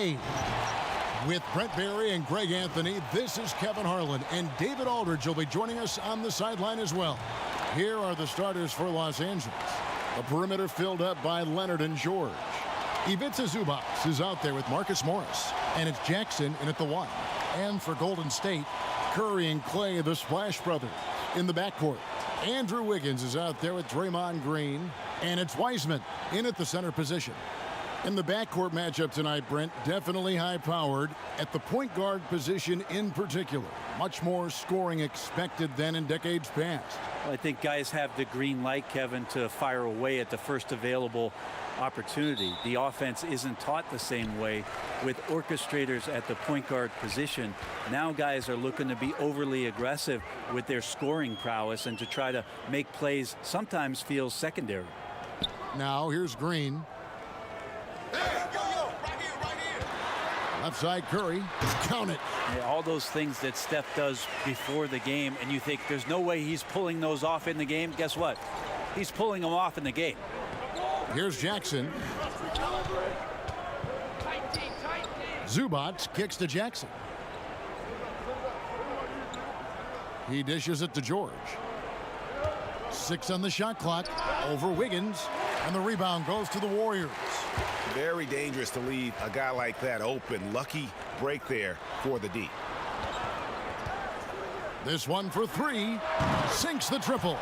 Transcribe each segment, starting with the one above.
way. With Brent Barry and Greg Anthony, this is Kevin Harlan, and David Aldridge will be joining us on the sideline as well. Here are the starters for Los Angeles. The perimeter filled up by Leonard and George. Ivica Zubac is out there with Marcus Morris, and it's Jackson in at the 1. And for Golden State, Curry and Clay, the Splash Brothers, in the backcourt. Andrew Wiggins is out there with Draymond Green, and it's Wiseman in at the center position. In the backcourt matchup tonight, Brent, definitely high-powered at the point guard position in particular. Much more scoring expected than in decades past. Well, I think guys have the green light, Kevin, to fire away at the first available opportunity. The offense isn't taught the same way with orchestrators at the point guard position. Now guys are looking to be overly aggressive with their scoring prowess and to try to make plays sometimes feels secondary. Now here's Green. Left side Curry. Count it. Yeah, all those things that Steph does before the game, and you think there's no way he's pulling those off in the game. Guess what? He's pulling them off in the game. Here's Jackson. Zubac kicks to Jackson. He dishes it to George. 6 on the shot clock. Over Wiggins. And the rebound goes to the Warriors. Very dangerous to leave a guy like that open. Lucky break there for the D. This one for 3. Sinks the triple.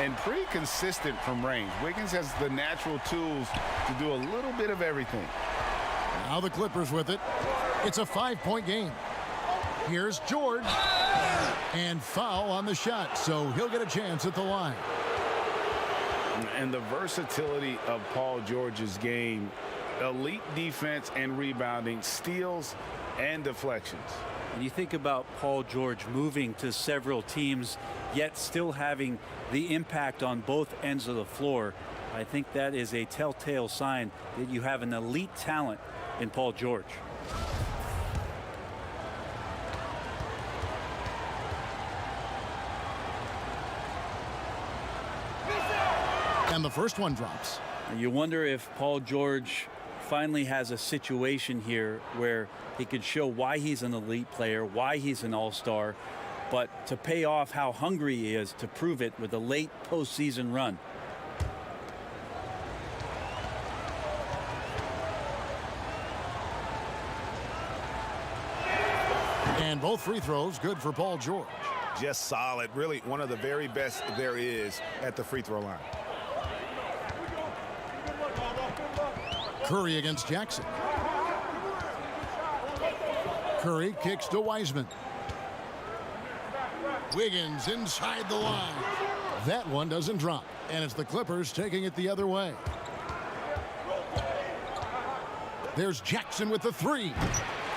And pretty consistent from range. Wiggins has the natural tools to do a little bit of everything. Now the Clippers with it. It's a 5-point game. Here's George. And foul on the shot, so he'll get a chance at the line. And the versatility of Paul George's game. Elite defense and rebounding, steals and deflections. And you think about Paul George moving to several teams, yet still having the impact on both ends of the floor. I think that is a telltale sign that you have an elite talent in Paul George. And the first one drops. And you wonder if Paul George finally has a situation here where he could show why he's an elite player, why he's an all-star, but to pay off how hungry he is to prove it with a late postseason run. And both free throws good for Paul George. Just solid. Really one of the very best there is at the free throw line. Curry against Jackson. Curry kicks to Wiseman. Wiggins inside the line. That one doesn't drop, and it's the Clippers taking it the other way. There's Jackson with the 3.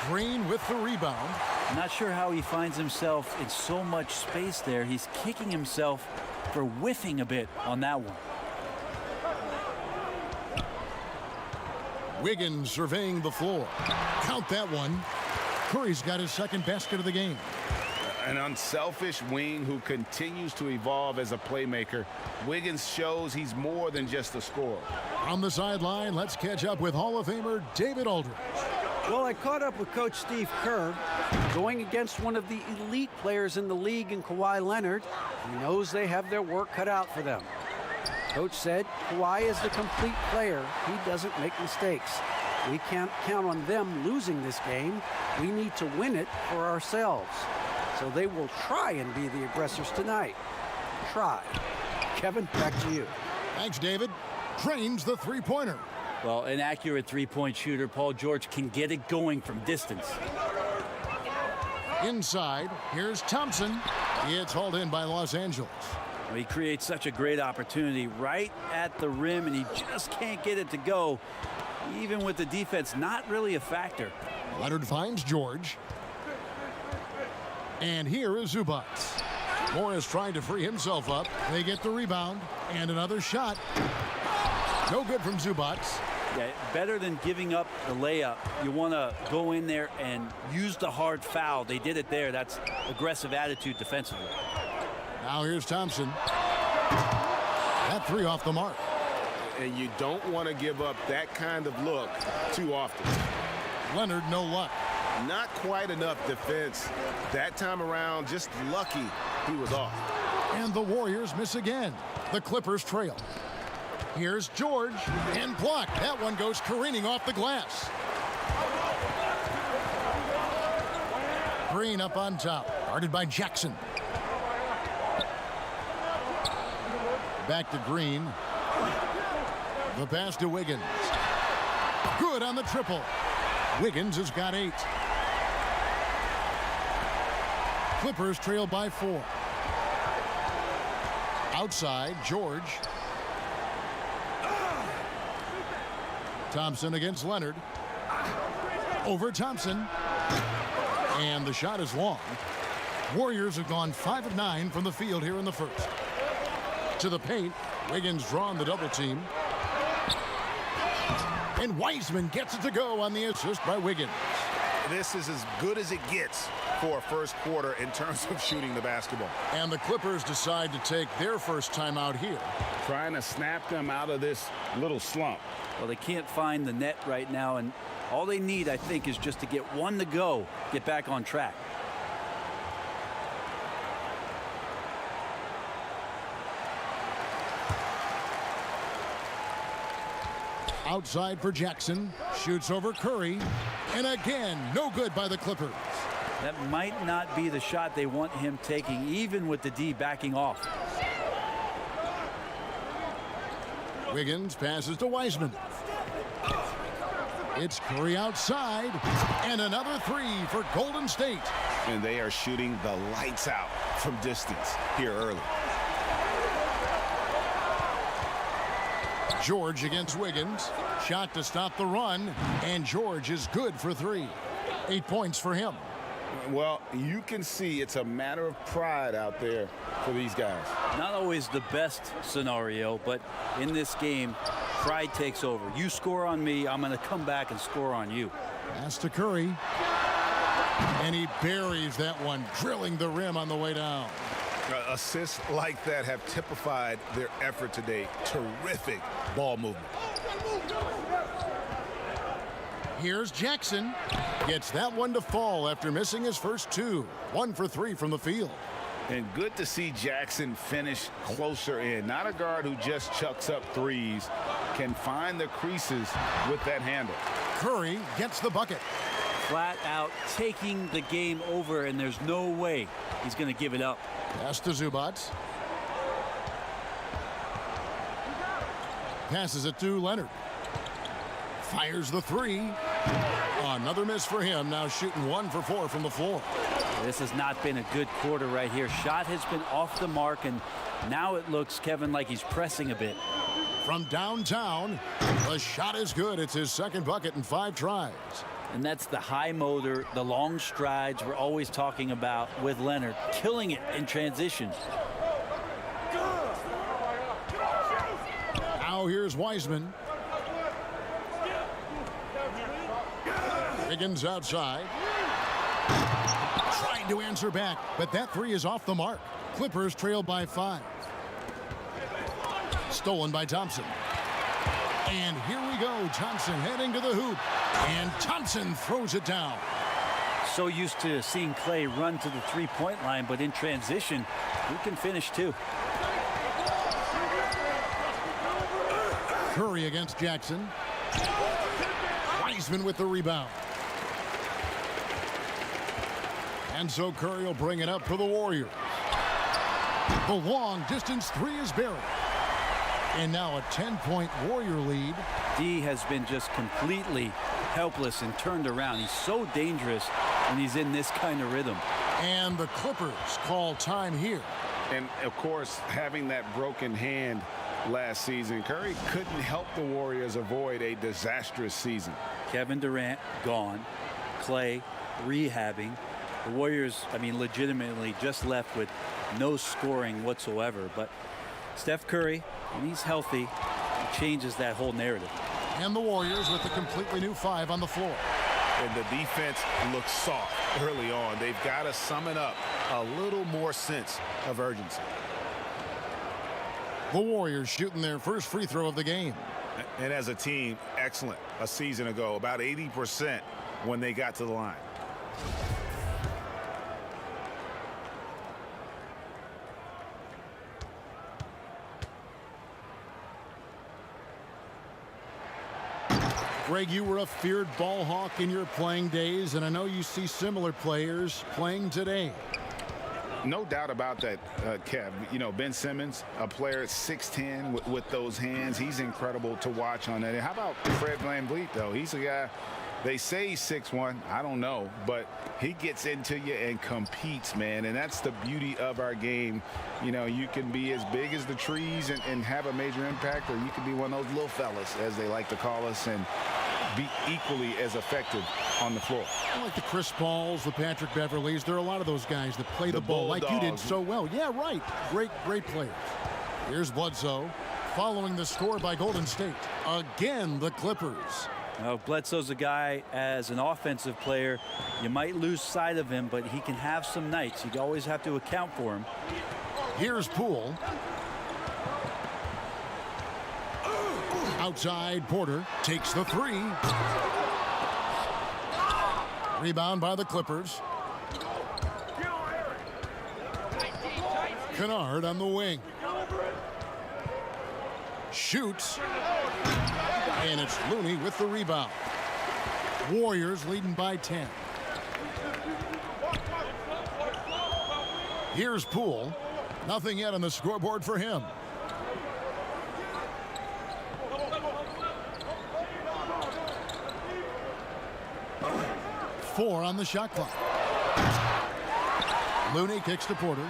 Green with the rebound. I'm not sure how he finds himself in so much space there. He's kicking himself for whiffing a bit on that one. Wiggins surveying the floor. Count that one. Curry's got his second basket of the game. An unselfish wing who continues to evolve as a playmaker. Wiggins shows he's more than just a scorer. On the sideline, let's catch up with Hall of Famer David Aldridge. Well, I caught up with Coach Steve Kerr, going against one of the elite players in the league in Kawhi Leonard. He knows they have their work cut out for them. Coach said Kawhi is the complete player. He doesn't make mistakes. We can't count on them losing this game. We need to win it for ourselves. So they will try and be the aggressors tonight. Try. Kevin, back to you. Thanks, David. Trains the three-pointer. Well, an accurate three-point shooter, Paul George can get it going from distance. Inside, here's Thompson. It's hauled in by Los Angeles. Well, he creates such a great opportunity right at the rim, and he just can't get it to go, even with the defense not really a factor. Leonard finds George. And here is Zubac. Morris trying to free himself up. They get the rebound, and another shot. No good from Zubac. Yeah, better than giving up the layup. You want to go in there and use the hard foul. They did it there. That's aggressive attitude defensively. Now here's Thompson. That 3 off the mark. And you don't want to give up that kind of look too often. Leonard, no luck. Not quite enough defense. That time around, just lucky he was off. And the Warriors miss again. The Clippers trail. Here's George, and blocked. That one goes careening off the glass. Green up on top, guarded by Jackson. Back to Green. The pass to Wiggins. Good on the triple. Wiggins has got 8. Clippers trail by 4. Outside, George. Thompson against Leonard. Over Thompson. And the shot is long. Warriors have gone 5 of 9 from the field here in the first. To the paint. Wiggins drawn the double team. And Wiseman gets it to go on the assist by Wiggins. This is as good as it gets for a first quarter in terms of shooting the basketball. And the Clippers decide to take their first timeout here. Trying to snap them out of this little slump. Well, they can't find the net right now, and all they need, I think, is just to get one to go, get back on track. Outside for Jackson. Shoots over Curry. And again, no good by the Clippers. That might not be the shot they want him taking, even with the D backing off. Wiggins passes to Wiseman. It's Curry outside. And another 3 for Golden State. And they are shooting the lights out from distance here early. George against Wiggins. Shot to stop the run. And George is good for 3. 8 points for him. Well, you can see it's a matter of pride out there for these guys. Not always the best scenario, but in this game, pride takes over. You score on me, I'm going to come back and score on you. Pass to Curry. And he buries that one, drilling the rim on the way down. Assists like that have typified their effort today. Terrific ball movement. Here's Jackson. Gets that one to fall after missing his first 2. 1 for 3 from the field. And good to see Jackson finish closer in. Not a guard who just chucks up threes. Can find the creases with that handle. Curry gets the bucket. Flat out taking the game over, and there's no way he's going to give it up. Pass to Zubac. Passes it to Leonard. Fires the 3. Another miss for him. Now shooting 1 for 4 from the floor. This has not been a good quarter right here. Shot has been off the mark, and now it looks, Kevin, like he's pressing a bit. From downtown, the shot is good. It's his second bucket in 5 tries. And that's the high motor, the long strides we're always talking about with Leonard. Killing it in transition. Now here's Wiseman. Wiggins outside. Trying to answer back, but that 3 is off the mark. Clippers trail by 5. Stolen by Thompson. And here we go. Thompson heading to the hoop. And Thompson throws it down. So used to seeing Clay run to the three-point line, but in transition, he can finish too. Curry against Jackson. Wiseman with the rebound. And so Curry will bring it up for the Warriors. The long distance 3 is buried. And now a 10-point Warrior lead. D has been just completely helpless and turned around. He's so dangerous when he's in this kind of rhythm. And the Clippers call time here. And, of course, having that broken hand last season, Curry couldn't help the Warriors avoid a disastrous season. Kevin Durant gone. Clay rehabbing. The Warriors, I mean, legitimately just left with no scoring whatsoever. But Steph Curry, when he's healthy, he changes that whole narrative. And the Warriors with a completely new 5 on the floor. And the defense looks soft early on. They've got to summon up a little more sense of urgency. The Warriors shooting their first free throw of the game. And as a team, excellent. A season ago, about 80% when they got to the line. Greg, you were a feared ball hawk in your playing days, and I know you see similar players playing today. No doubt about that, Kev. You know, Ben Simmons, a player at 6'10" with those hands. He's incredible to watch on that. And how about Fred VanVleet, though? He's a guy, they say he's 6'1". I don't know, but he gets into you and competes, man. And that's the beauty of our game. You know, you can be as big as the trees and have a major impact, or you can be one of those little fellas, as they like to call us, and be equally as effective on the floor. Like the Chris Pauls, the Patrick Beverleys. There are a lot of those guys that play the ball like you did so well. Yeah, right. Great players. Here's Bledsoe following the score by Golden State. Again, the Clippers. Now, Bledsoe's a guy, as an offensive player, you might lose sight of him, but he can have some nights. You always have to account for him. Here's Poole. Outside, Porter takes the three. Rebound by the Clippers. Kennard on the wing. Shoots. And it's Looney with the rebound. Warriors leading by 10. Here's Poole. Nothing yet on the scoreboard for him. Four on the shot clock. Looney kicks to Porter.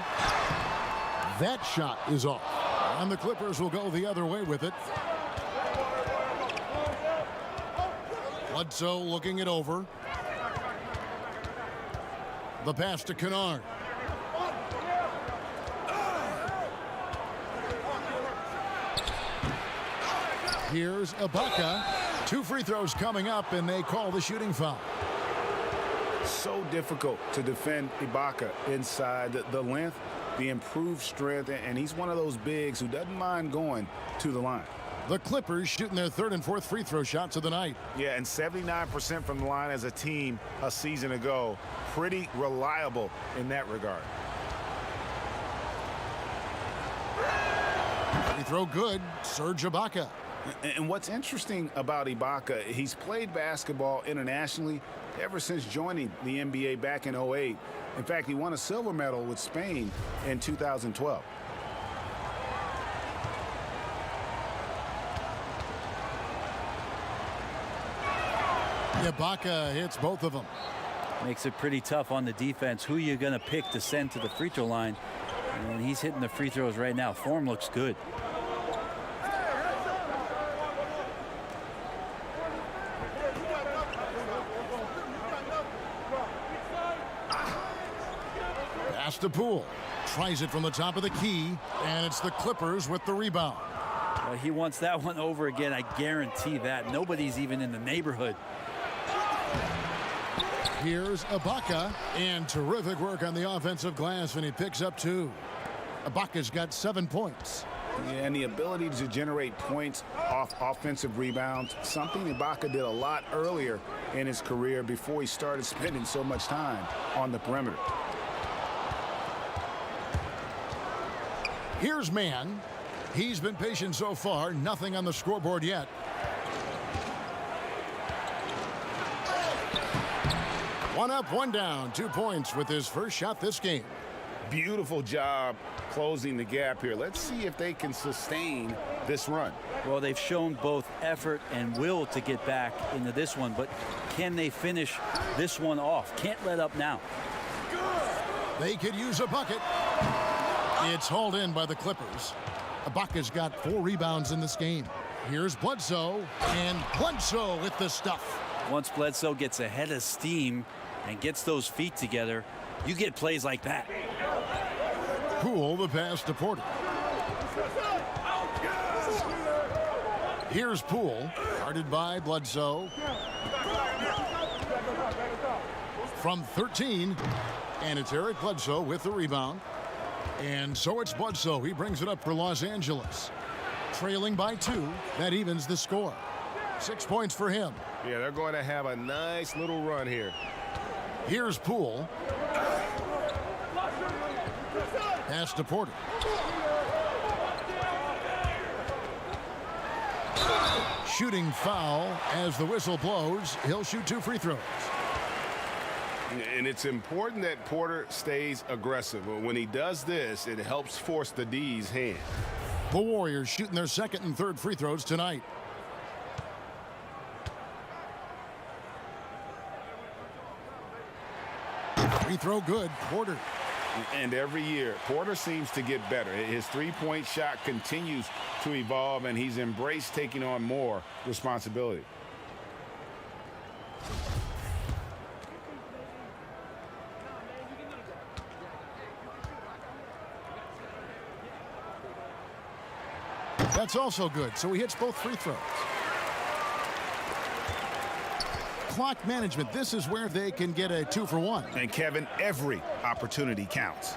That shot is off. And the Clippers will go the other way with it. Bledsoe looking it over. The pass to Kennard. Here's Ibaka. 2 free throws coming up, and they call the shooting foul. So difficult to defend Ibaka inside the length, the improved strength, and he's one of those bigs who doesn't mind going to the line. The Clippers shooting their 3rd and 4th free throw shots of the night. Yeah, and 79% from the line as a team a season ago. Pretty reliable in that regard. Free throw good. Serge Ibaka. And what's interesting about Ibaka, he's played basketball internationally ever since joining the NBA back in 08. In fact, he won a silver medal with Spain in 2012. Ibaka hits both of them. Makes it pretty tough on the defense. Who you going to pick to send to the free throw line? And he's hitting the free throws right now. Form looks good. Pass to Poole. Tries it from the top of the key, and it's the Clippers with the rebound. Well, he wants that one over again. I guarantee that. Nobody's even in the neighborhood. Here's Ibaka, and terrific work on the offensive glass, and he picks up 2. Ibaka's got 7 points. Yeah, and the ability to generate points off offensive rebounds, something Ibaka did a lot earlier in his career before he started spending so much time on the perimeter. Here's Mann. He's been patient so far. Nothing on the scoreboard yet. One up, one down. 2 points with his first shot this game. Beautiful job closing the gap here. Let's see if they can sustain this run. Well, they've shown both effort and will to get back into this one, but can they finish this one off? Can't let up now. They could use a bucket. It's hauled in by the Clippers. Ibaka's got 4 rebounds in this game. Here's Bledsoe, and Bledsoe with the stuff. Once Bledsoe gets ahead of steam and gets those feet together, you get plays like that. Poole, the pass to Porter. Here's Poole, guarded by Bledsoe. From 13, and it's Eric Bledsoe with the rebound. And so it's Bledsoe. He brings it up for Los Angeles. Trailing by 2. That evens the score. 6 points for him. Yeah, they're going to have a nice little run here. Here's Poole. Pass to Porter. Shooting foul as the whistle blows. He'll shoot 2 free throws. And it's important that Porter stays aggressive. When he does this, it helps force the D's hand. The Warriors shooting their second and third free throws tonight. Free throw good. Porter. And every year, Porter seems to get better. His three-point shot continues to evolve, and he's embraced taking on more responsibility. That's also good, so he hits both free throws. Clock management, this is where they can get a 2-for-1. And Kevin, every opportunity counts.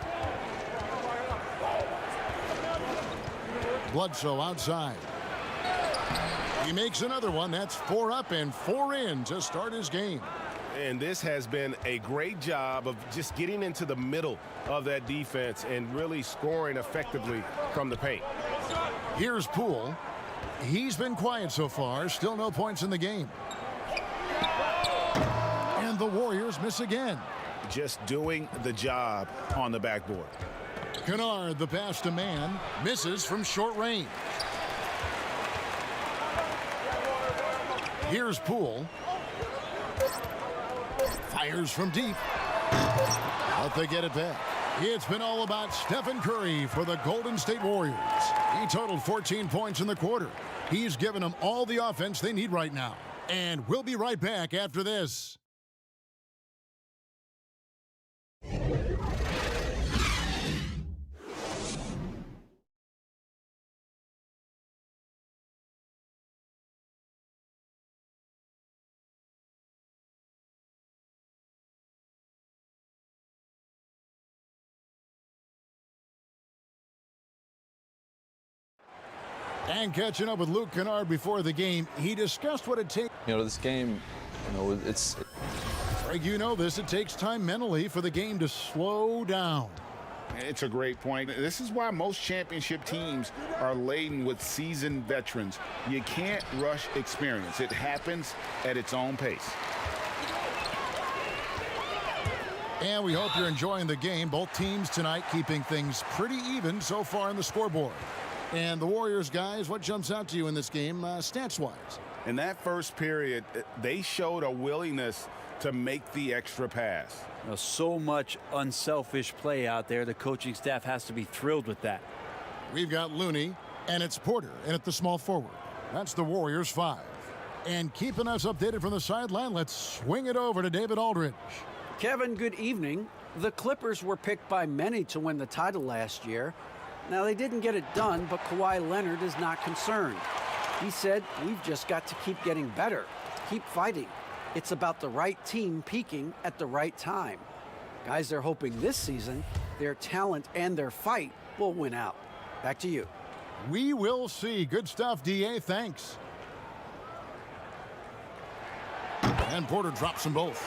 Bledsoe outside. He makes another one. That's 4 up and 4 in to start his game. And this has been a great job of just getting into the middle of that defense and really scoring effectively from the paint. Here's Poole. He's been quiet so far. Still no points in the game. And the Warriors miss again. Just doing the job on the backboard. Kennard, the pass to Mann, misses from short range. Here's Poole. Fires from deep. But they get it back. It's been all about Stephen Curry for the Golden State Warriors. He totaled 14 points in the quarter. He's given them all the offense they need right now. And we'll be right back after this. And catching up with Luke Kennard before the game, he discussed what it takes. This game, it's... Greg, you know this. It takes time mentally for the game to slow down. It's a great point. This is why most championship teams are laden with seasoned veterans. You can't rush experience. It happens at its own pace. And we hope you're enjoying the game. Both teams tonight keeping things pretty even so far in the scoreboard. And the Warriors, guys, what jumps out to you in this game stats-wise? In that first period, they showed a willingness to make the extra pass. So much unselfish play out there. The coaching staff has to be thrilled with that. We've got Looney, and it's Porter, and at the small forward. That's the Warriors 5. And keeping us updated from the sideline, let's swing it over to David Aldridge. Kevin, good evening. The Clippers were picked by many to win the title last year. Now, they didn't get it done, but Kawhi Leonard is not concerned. He said, we've just got to keep getting better, keep fighting. It's about the right team peaking at the right time. Guys, they're hoping this season their talent and their fight will win out. Back to you. We will see. Good stuff, D.A. Thanks. And Porter drops them both.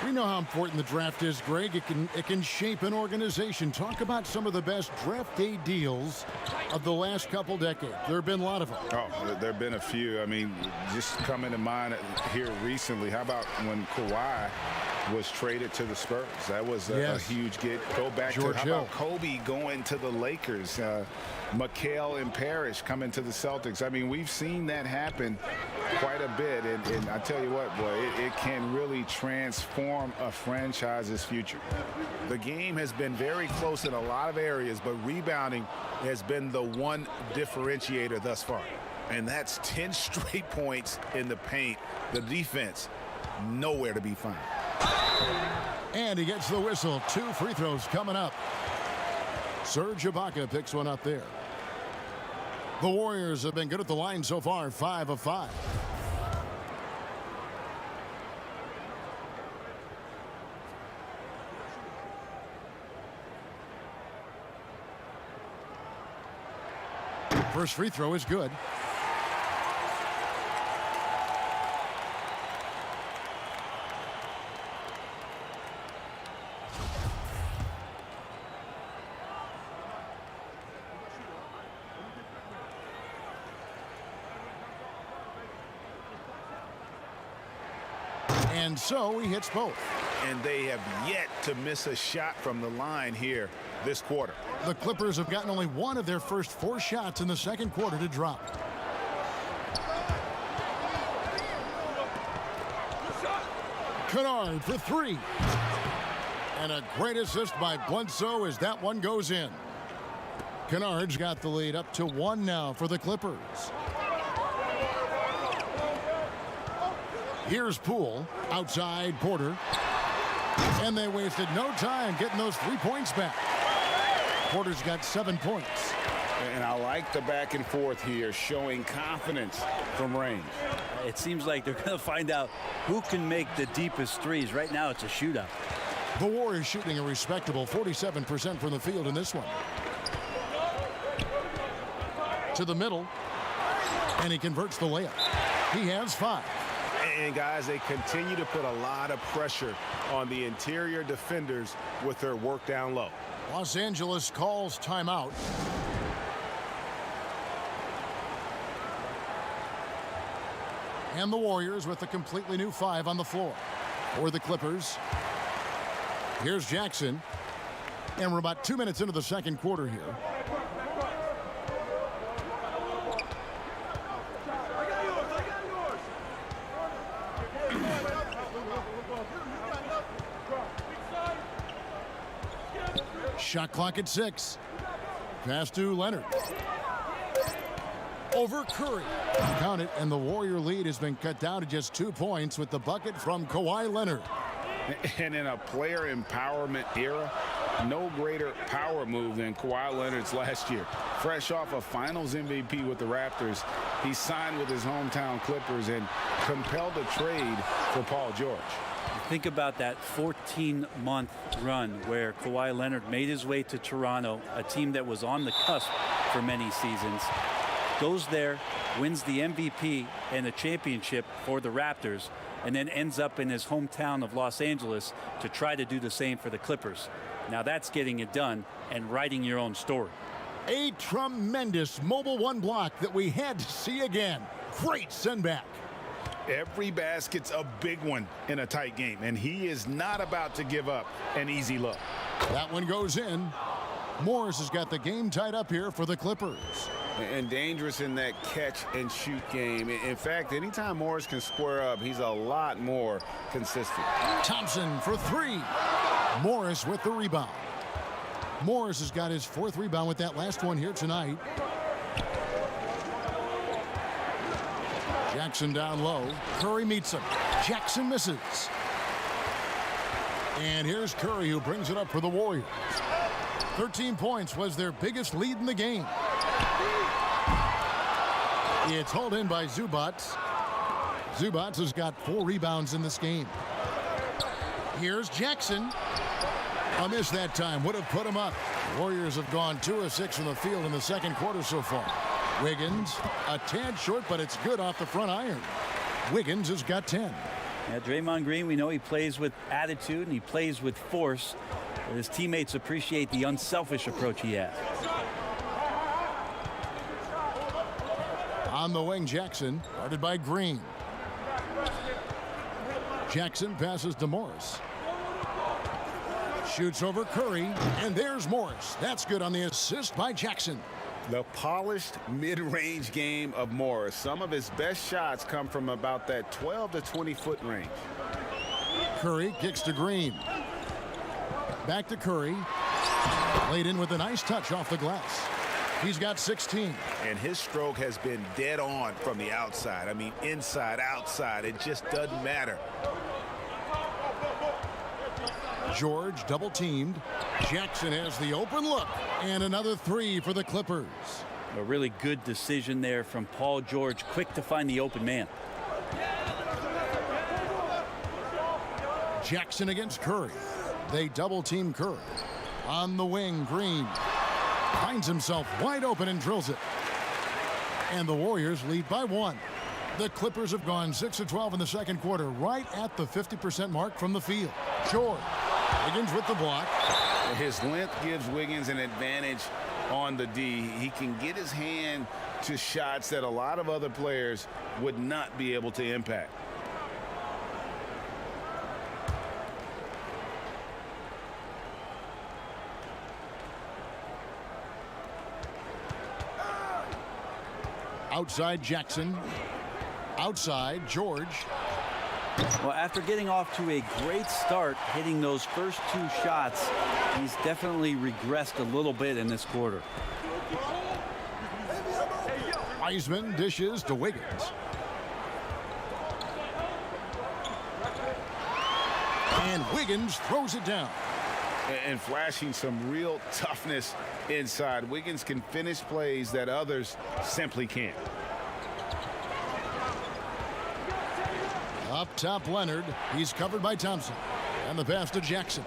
We know how important the draft is, Greg. It can shape an organization. Talk about some of the best draft day deals of the last couple decades. There have been a lot of them. Oh, there have been a few. I mean, just coming to mind here recently. How about when Kawhi was traded to the Spurs? That was a huge get. Go back George to how Hill. about Kobe going to the Lakers? McHale and Parrish coming to the Celtics. I mean, we've seen that happen quite a bit. And I tell you what, boy, it can really transform a franchise's future. The game has been very close in a lot of areas, but rebounding has been the one differentiator thus far. And that's 10 straight points in the paint. The defense, nowhere to be found. And he gets the whistle. 2 free throws coming up. Serge Ibaka picks one up there. The Warriors have been good at the line so far, 5 of 5. First free throw is good. And so he hits both. And they have yet to miss a shot from the line here this quarter. The Clippers have gotten only one of their first 4 shots in the second quarter to drop. Kennard for 3. And a great assist by Bledsoe as that one goes in. Kennard's got the lead up to 1 now for the Clippers. Here's Poole. Outside Porter. And they wasted no time getting those 3 points back. Porter's got 7 points. And I like the back and forth here, showing confidence from range. It seems like they're going to find out who can make the deepest threes. Right now, it's a shootout. The Warriors shooting a respectable 47% from the field in this one. To the middle. And he converts the layup. He has 5. And guys, they continue to put a lot of pressure on the interior defenders with their work down low. Los Angeles calls timeout. And the Warriors with a completely new 5 on the floor. For the Clippers, here's Jackson. And we're about 2 minutes into the second quarter here. Shot clock at 6. Pass to Leonard. Over Curry. Count it, and the Warrior lead has been cut down to just 2 points with the bucket from Kawhi Leonard. And in a player empowerment era, no greater power move than Kawhi Leonard's last year. Fresh off a Finals MVP with the Raptors, he signed with his hometown Clippers and compelled a trade for Paul George. Think about that 14-month run where Kawhi Leonard made his way to Toronto, a team that was on the cusp for many seasons. Goes there, wins the MVP and the championship for the Raptors, and then ends up in his hometown of Los Angeles to try to do the same for the Clippers. Now that's getting it done and writing your own story. A tremendous Mobile One block that we had to see again. Great send back. Every basket's a big one in a tight game, and he is not about to give up an easy look. That one goes in. Morris has got the game tied up here for the Clippers. And dangerous in that catch and shoot game. In fact, anytime Morris can square up, he's a lot more consistent. Thompson for 3. Morris with the rebound. Morris has got his 4th rebound with that last one here tonight. Jackson down low. Curry meets him. Jackson misses. And here's Curry, who brings it up for the Warriors. 13 points was their biggest lead in the game. It's hauled in by Zubac. Zubac has got 4 rebounds in this game. Here's Jackson. A miss that time would have put him up. Warriors have gone 2 of 6 from the field in the second quarter so far. Wiggins, a tad short, but it's good off the front iron. Wiggins has got 10. Yeah, Draymond Green, we know he plays with attitude and he plays with force. But his teammates appreciate the unselfish approach he has. On the wing, Jackson, guarded by Green. Jackson passes to Morris. Shoots over Curry, and there's Morris. That's good on the assist by Jackson. The polished mid-range game of Morris. Some of his best shots come from about that 12 to 20-foot range. Curry kicks to Green. Back to Curry. Laid in with a nice touch off the glass. He's got 16. And his stroke has been dead on from the outside. I mean, inside, outside. It just doesn't matter. George double teamed. Jackson has the open look. And another 3 for the Clippers. A really good decision there from Paul George. Quick to find the open man. Jackson against Curry. They double team Curry. On the wing, Green finds himself wide open and drills it. And the Warriors lead by 1. The Clippers have gone 6 of 12 in the second quarter, right at the 50% mark from the field. George. Wiggins with the block. His length gives Wiggins an advantage on the D. He can get his hand to shots that a lot of other players would not be able to impact. Outside Jackson. Outside George. Well, after getting off to a great start, hitting those first 2 shots, he's definitely regressed a little bit in this quarter. Wiseman dishes to Wiggins. And Wiggins throws it down. And flashing some real toughness inside. Wiggins can finish plays that others simply can't. Up top, Leonard. He's covered by Thompson. And the pass to Jackson.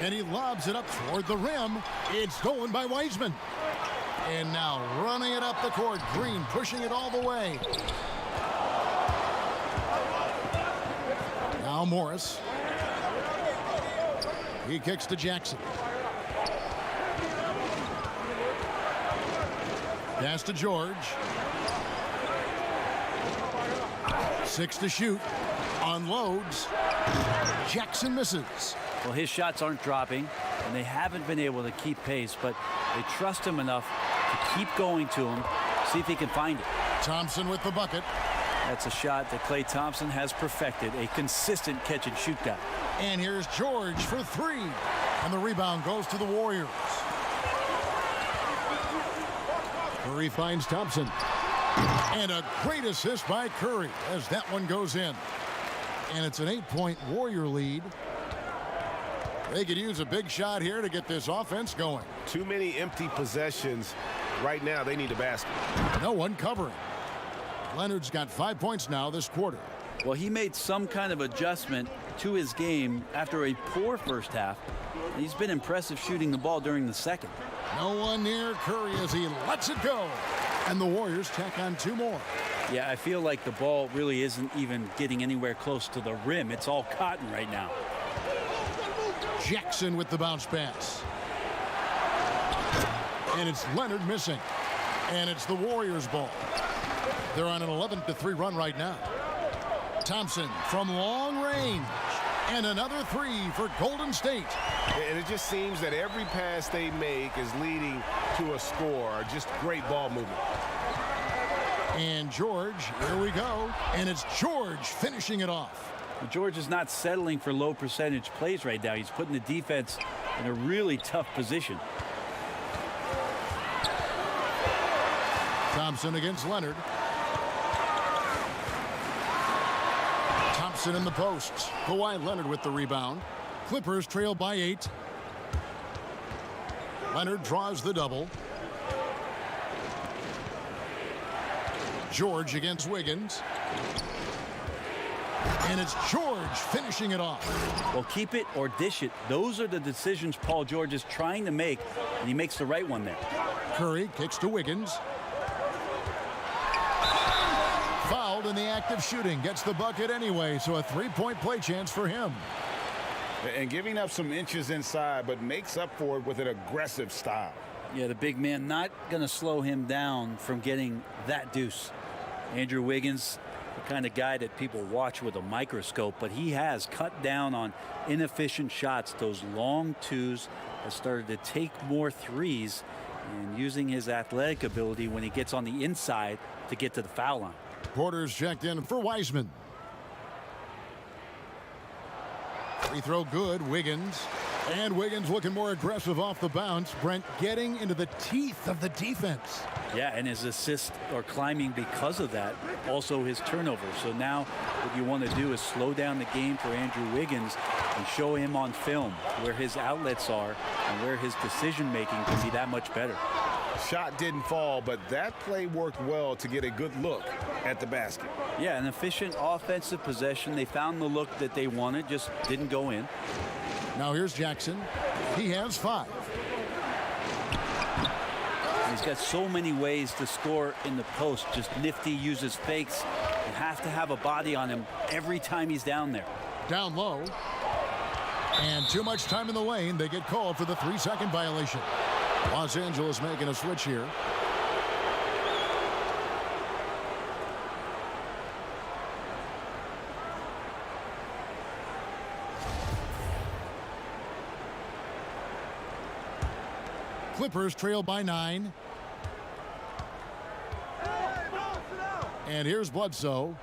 And he lobs it up toward the rim. It's stolen by Wiseman. And now running it up the court. Green pushing it all the way. Now Morris. He kicks to Jackson. Pass to George. 6 to shoot. Unloads. Jackson misses. Well, his shots aren't dropping, and they haven't been able to keep pace, but they trust him enough to keep going to him, see if he can find it. Thompson with the bucket. That's a shot that Klay Thompson has perfected, a consistent catch-and-shoot guy. And here's George for 3. And the rebound goes to the Warriors. Curry finds Thompson. And a great assist by Curry as that one goes in. And it's an 8-point Warrior lead. They could use a big shot here to get this offense going. Too many empty possessions. Right now, they need a basket. No one covering. Leonard's got 5 points now this quarter. Well, he made some kind of adjustment to his game after a poor first half. He's been impressive shooting the ball during the second. No one near Curry as he lets it go. And the Warriors tack on 2 more. Yeah, I feel like the ball really isn't even getting anywhere close to the rim. It's all cotton right now. Jackson with the bounce pass. And it's Leonard missing. And it's the Warriors' ball. They're on an 11-3 run right now. Thompson from long range. And another 3 for Golden State. And it just seems that every pass they make is leading to a score. Just great ball movement. And George, here we go. And it's George finishing it off. George is not settling for low percentage plays right now. He's putting the defense in a really tough position. Thompson against Leonard. Thompson in the posts. Kawhi Leonard with the rebound. Clippers trail by 8. Leonard draws the double. George against Wiggins. And it's George finishing it off. Well, keep it or dish it. Those are the decisions Paul George is trying to make, and he makes the right one there. Curry kicks to Wiggins. Fouled in the act of shooting. Gets the bucket anyway, so a 3-point play chance for him. And giving up some inches inside, but makes up for it with an aggressive style. Yeah, the big man not going to slow him down from getting that deuce. Andrew Wiggins, the kind of guy that people watch with a microscope, but he has cut down on inefficient shots. Those long twos, has started to take more threes, and using his athletic ability when he gets on the inside to get to the foul line. Porter's checked in for Wiseman. Free throw good. Wiggins. And Wiggins looking more aggressive off the bounce. Brent getting into the teeth of the defense. Yeah, and his assists are climbing because of that. Also his turnovers. So now what you want to do is slow down the game for Andrew Wiggins and show him on film where his outlets are and where his decision making can be that much better. Shot didn't fall, but that play worked well to get a good look at the basket. Yeah, an efficient offensive possession. They found the look that they wanted, just didn't go in. Now here's Jackson. He has 5. He's got so many ways to score in the post. Just nifty, uses fakes. You have to have a body on him every time he's down there. Down low. And too much time in the lane. They get called for the 3-second violation. Los Angeles making a switch here. Clippers trail by 9. And here's Bledsoe.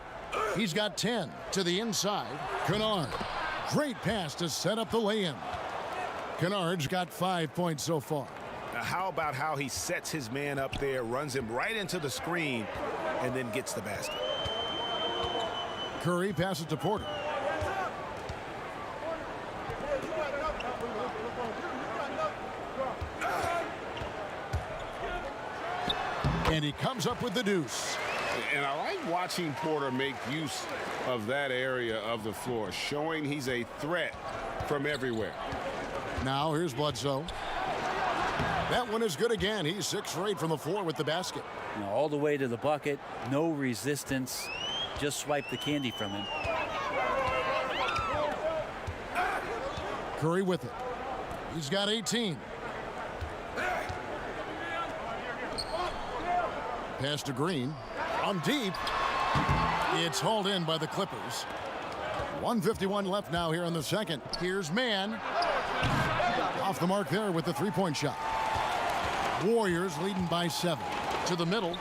He's got 10 to the inside. Kennard. Great pass to set up the lay-in. Kennard's got 5 points so far. Now, how about how he sets his man up there, runs him right into the screen, and then gets the basket. Curry passes to Porter. And he comes up with the deuce. And I like watching Porter make use of that area of the floor, showing he's a threat from everywhere. Now here's Bledsoe. That one is good again. He's 6 for 8 from the floor with the basket. All the way to the bucket, no resistance. Just swipe the candy from him. Curry with it. He's got 18. Pass to Green. On deep. It's hauled in by the Clippers. 1:51 left now here in the second. Here's Mann. Off the mark there with the three-point shot. Warriors leading by 7. To the middle.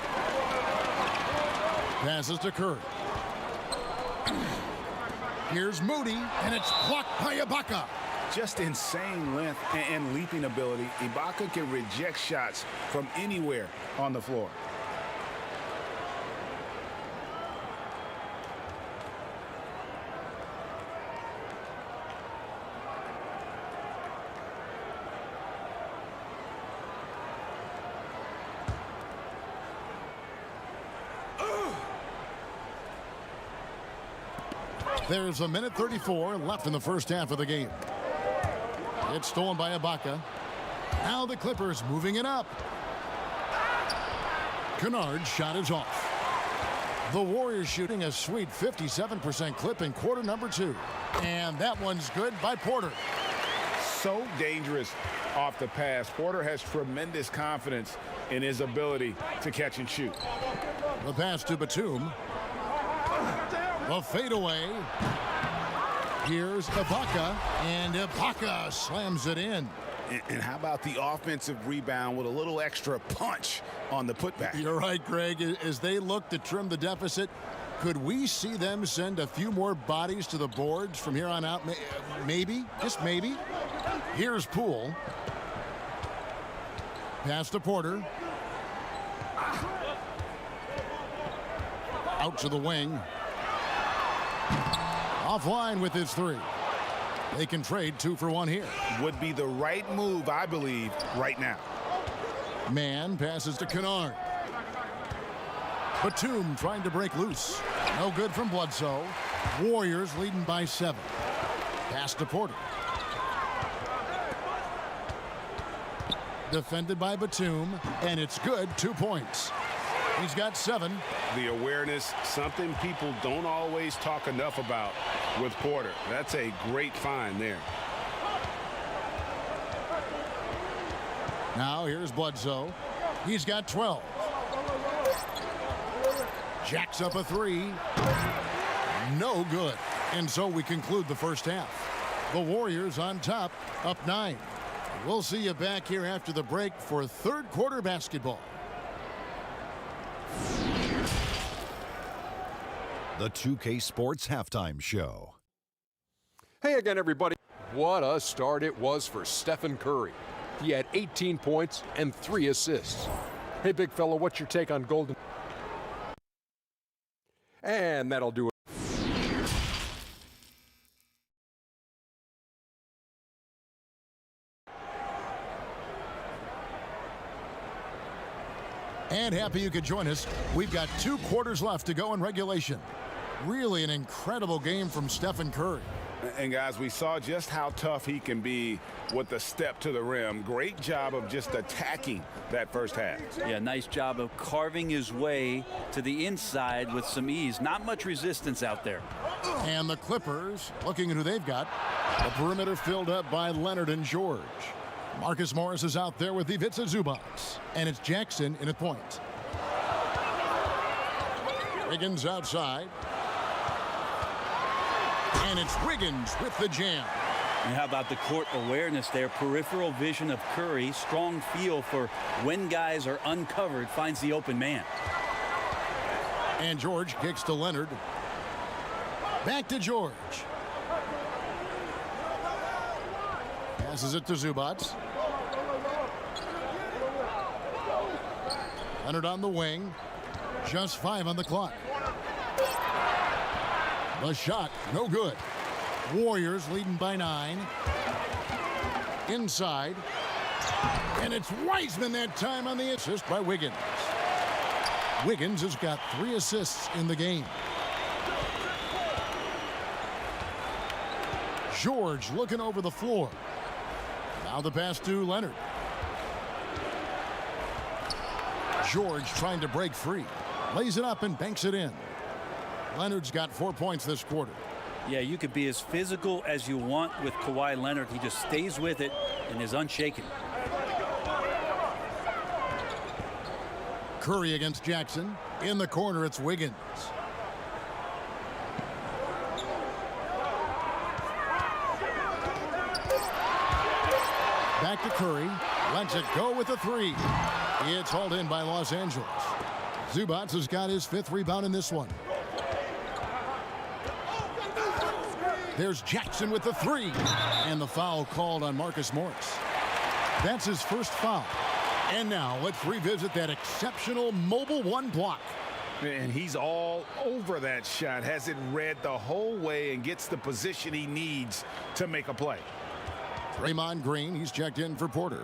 Passes to Curry. Here's Moody, and it's blocked by Ibaka. Just insane length and leaping ability. Ibaka can reject shots from anywhere on the floor. There's a minute 34 left in the first half of the game. It's stolen by Ibaka. Now the Clippers moving it up. Kennard's shot is off. The Warriors shooting a sweet 57% clip in quarter number 2. And that one's good by Porter. So dangerous off the pass. Porter has tremendous confidence in his ability to catch and shoot. The pass to Batum. The fadeaway. Here's Ibaka, and Ibaka slams it in. And how about the offensive rebound with a little extra punch on the putback? You're right, Greg. As they look to trim the deficit, could we see them send a few more bodies to the boards from here on out? Maybe, just maybe. Here's Poole. Pass to Porter. Out to the wing. Offline with his 3. They can trade 2 for 1 here. Would be the right move, I believe, right now. Mann passes to Kennard. Batum trying to break loose. No good from Bledsoe. Warriors leading by 7. Pass to Porter. Defended by Batum, and it's good. 2 points. He's got 7. The awareness, something people don't always talk enough about with Porter. That's a great find there. Now here's Bledsoe. He's got 12. Jacks up a 3. No good. And so we conclude the first half. The Warriors on top, up 9. We'll see you back here after the break for third quarter basketball. The 2K Sports Halftime Show. Hey again, everybody. What a start it was for Stephen Curry. He had 18 points and 3 assists. Hey, big fella, what's your take on Golden? And that'll do it. And happy you could join us. We've got 2 quarters left to go in regulation. Really an incredible game from Stephen Curry. And guys, we saw just how tough he can be with the step to the rim. Great job of just attacking that first half. Yeah, nice job of carving his way to the inside with some ease. Not much resistance out there. And the Clippers, looking at who they've got. The perimeter filled up by Leonard and George. Marcus Morris is out there with Ivica Zubac. And it's Jackson in at point. Wiggins outside. And it's Wiggins with the jam. And how about the court awareness there? Peripheral vision of Curry, strong feel for when guys are uncovered, finds the open man. And George kicks to Leonard. Back to George. Passes it to Zubac. Leonard on the wing. Just 5 on the clock. The shot, no good. Warriors leading by 9. Inside. And it's Wiseman that time on the assist by Wiggins. Wiggins has got 3 assists in the game. George looking over the floor. Now the pass to Leonard. George trying to break free. Lays it up and banks it in. Leonard's got 4 points this quarter. Yeah, you could be as physical as you want with Kawhi Leonard. He just stays with it and is unshaken. Curry against Jackson. In the corner, it's Wiggins. Back to Curry. Lets it go with a 3. It's hauled in by Los Angeles. Zubac has got his 5th rebound in this one. There's Jackson with the 3. And the foul called on Marcus Morris. That's his first foul. And now let's revisit that exceptional mobile 1 block. And he's all over that shot. Has it read the whole way and gets the position he needs to make a play. Draymond Green, he's checked in for Porter.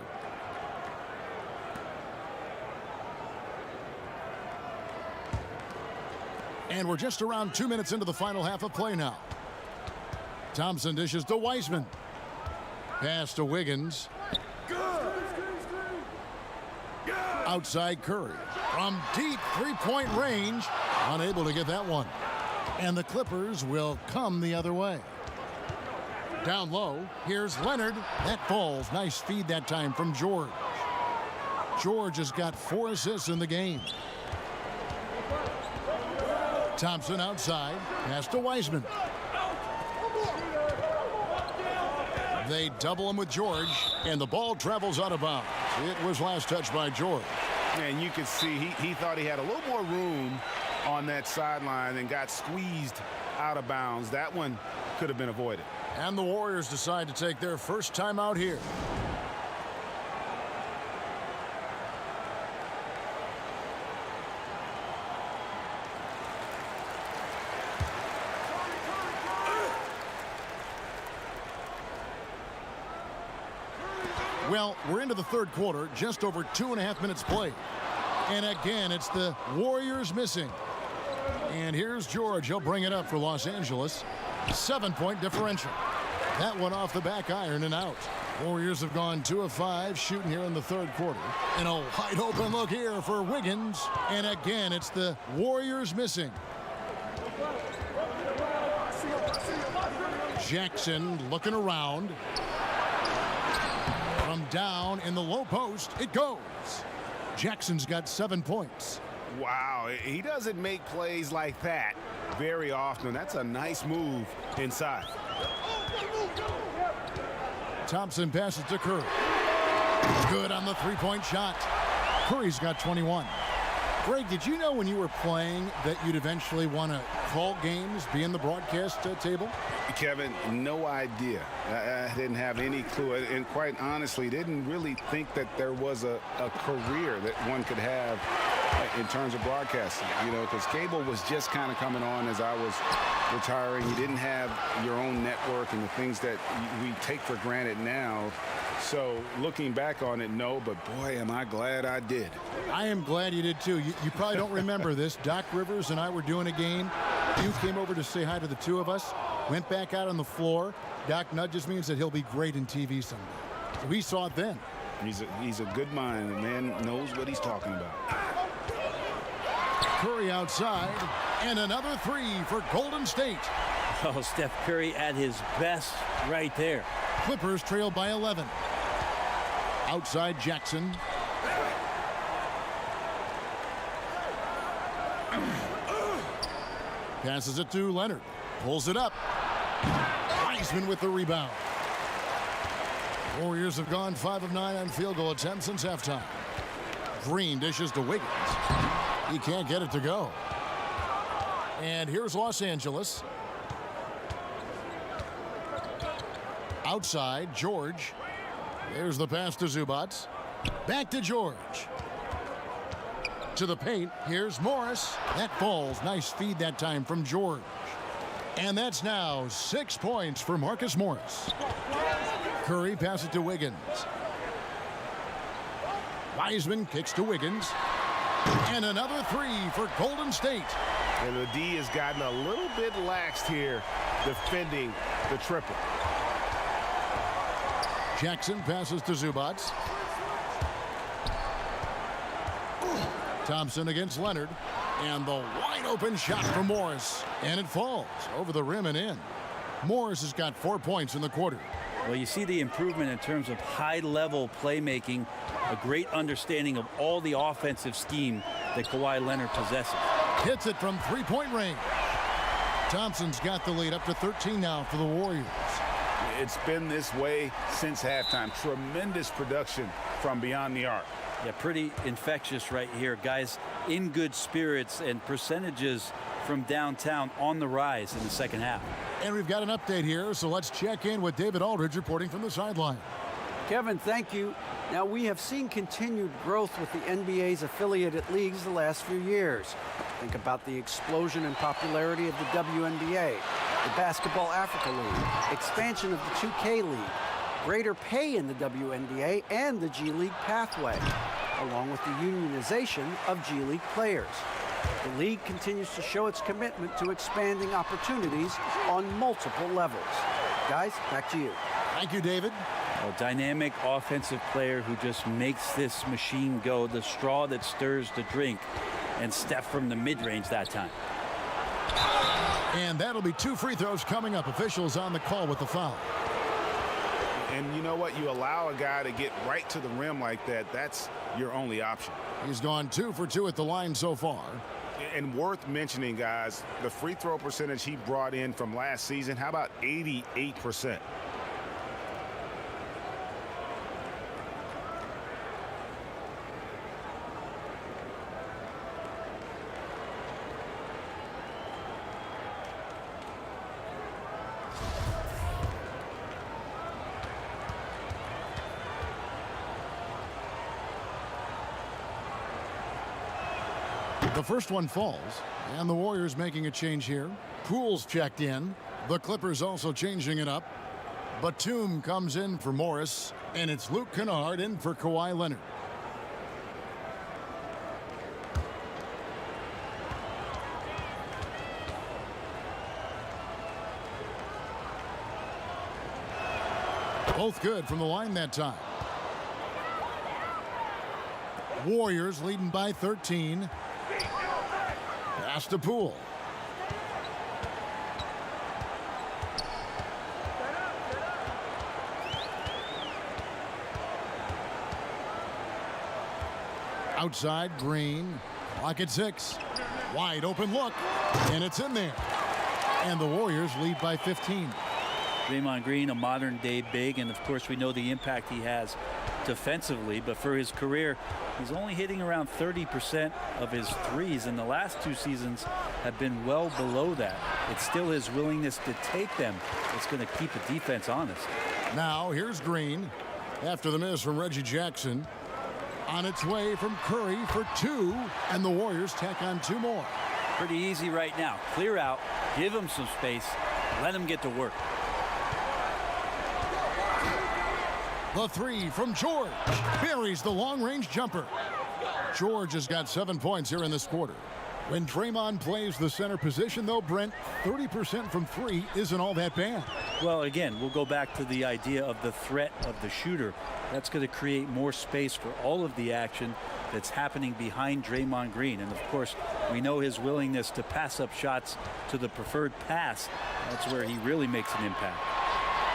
And we're just around 2 minutes into the final half of play now. Thompson dishes to Wiseman. Pass to Wiggins. Outside Curry. From deep 3-point range. Unable to get that one. And the Clippers will come the other way. Down low, here's Leonard. That falls. Nice feed that time from George. George has got 4 assists in the game. Thompson outside. Pass to Wiseman. They double him with George, and the ball travels out of bounds. It was last touched by George. And you could see he thought he had a little more room on that sideline and got squeezed out of bounds. That one could have been avoided. And the Warriors decide to take their first time out here. Well, we're into the third quarter, just over 2.5 minutes played. And again, it's the Warriors missing. And here's George. He'll bring it up for Los Angeles. 7-point differential. That one off the back iron and out. Warriors have gone 2 of 5 shooting here in the third quarter. And a wide open look here for Wiggins. And again, it's the Warriors missing. Jackson looking around. From down in the low post, it goes. Jackson's got 7 points. Wow, he doesn't make plays like that very often. That's a nice move inside. Thompson passes to Curry. Good on the 3-point shot. Curry's got 21. Greg, did you know when you were playing that you'd eventually want to call games, be in the broadcast table? Kevin, no idea. I didn't have any clue. And quite honestly, didn't really think that there was a career that one could have in terms of broadcasting, you know, because cable was just kind of coming on as I was retiring. You didn't have your own network and the things that we take for granted now. So looking back on it, no, but boy, am I glad I did. I am glad you did too. You probably don't remember this. Doc Rivers and I were doing a game. You came over to say hi to the two of us, went back out on the floor. Doc nudges me and said he'll be great in TV someday. So we saw it then. He's a good mind. The man knows what he's talking about. Curry outside, and another 3 for Golden State. Oh, Steph Curry at his best right there. Clippers trail by 11. Outside Jackson. Passes it to Leonard. Pulls it up. Wiseman with the rebound. Warriors have gone 5 of 9 on field goal attempts since halftime. Green dishes to Wiggins. He can't get it to go. And here's Los Angeles. Outside, George. There's the pass to Zubac. Back to George. To the paint, here's Morris. That falls. Nice feed that time from George. And that's now 6 points for Marcus Morris. Curry passes to Wiggins. Wiseman kicks to Wiggins. And another 3 for Golden State. And the D has gotten a little bit laxed here defending the triple. Jackson passes to Zubac. Thompson against Leonard. And the wide open shot from Morris. And it falls over the rim and in. Morris has got 4 points in the quarter. Well, you see the improvement in terms of high-level playmaking, a great understanding of all the offensive scheme that Kawhi Leonard possesses. Hits it from three-point range. Thompson's got the lead up to 13 now for the Warriors. It's been this way since halftime. Tremendous production from beyond the arc. Yeah, pretty infectious right here. Guys in good spirits and percentages from downtown on the rise in the second half. And we've got an update here, so let's check in with David Aldridge reporting from the sideline. Kevin, thank you. Now, we have seen continued growth with the NBA's affiliated leagues the last few years. Think about the explosion in popularity of the WNBA, the Basketball Africa League, expansion of the 2K League, greater pay in the WNBA and the G League pathway, along with the unionization of G League players. The league continues to show its commitment to expanding opportunities on multiple levels. Guys, back to you. Thank you, David. A dynamic offensive player who just makes this machine go, the straw that stirs the drink, and Steph from the mid-range that time. And that'll be 2 free throws coming up. Officials on the call with the foul. And you know what? You allow a guy to get right to the rim like that, that's your only option. He's gone 2 for 2 at the line so far. And worth mentioning, guys, the free throw percentage he brought in from last season, how about 88%? The first one falls, and the Warriors making a change here. Poole's checked in. The Clippers also changing it up. Batum comes in for Morris, and it's Luke Kennard in for Kawhi Leonard. Both good from the line that time. Warriors leading by 13. Pass to Poole. Outside, Green. Clock at 6. Wide open look. And it's in there. And the Warriors lead by 15. Draymond Green, a modern-day big, and of course we know the impact he has defensively, but for his career, he's only hitting around 30% of his threes, and the last 2 seasons have been well below that. It's still his willingness to take them that's going to keep a defense honest. Now here's Green after the miss from Reggie Jackson. On its way from Curry for 2, and the Warriors tack on 2 more. Pretty easy right now. Clear out, give him some space, let him get to work. The 3 from George buries the long-range jumper. George has got 7 points here in this quarter. When Draymond plays the center position, though, Brent, 30% from 3 isn't all that bad. Well, again, we'll go back to the idea of the threat of the shooter. That's going to create more space for all of the action that's happening behind Draymond Green. And, of course, we know his willingness to pass up shots to the preferred pass. That's where he really makes an impact.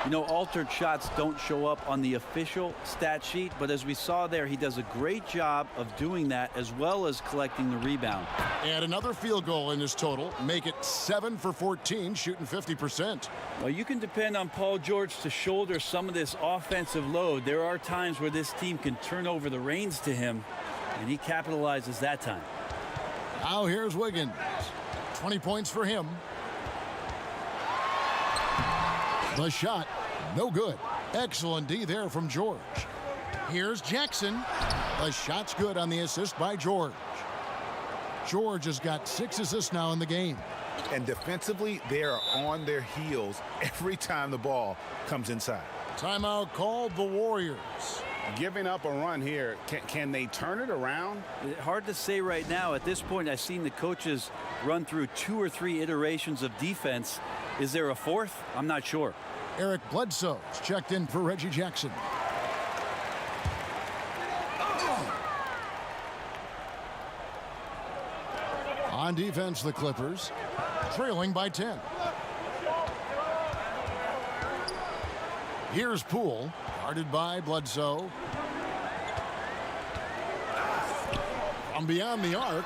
You know, altered shots don't show up on the official stat sheet, but as we saw there, he does a great job of doing that as well as collecting the rebound. And another field goal in his total. Make it 7 for 14, shooting 50%. Well, you can depend on Paul George to shoulder some of this offensive load. There are times where this team can turn over the reins to him, and he capitalizes that time. Now here's Wiggins. 20 points for him. The shot, no good. Excellent D there from George. Here's Jackson. The shot's good on the assist by George. George has got 6 assists now in the game. And defensively, they are on their heels every time the ball comes inside. Timeout called the Warriors. Giving up a run here, can they turn it around? Hard to say right now. At this point, I've seen the coaches run through 2 or 3 iterations of defense. Is there a fourth? I'm not sure. Eric Bledsoe's checked in for Reggie Jackson. On defense, the Clippers trailing by 10. Here's Poole, guarded by Bledsoe. From beyond the arc,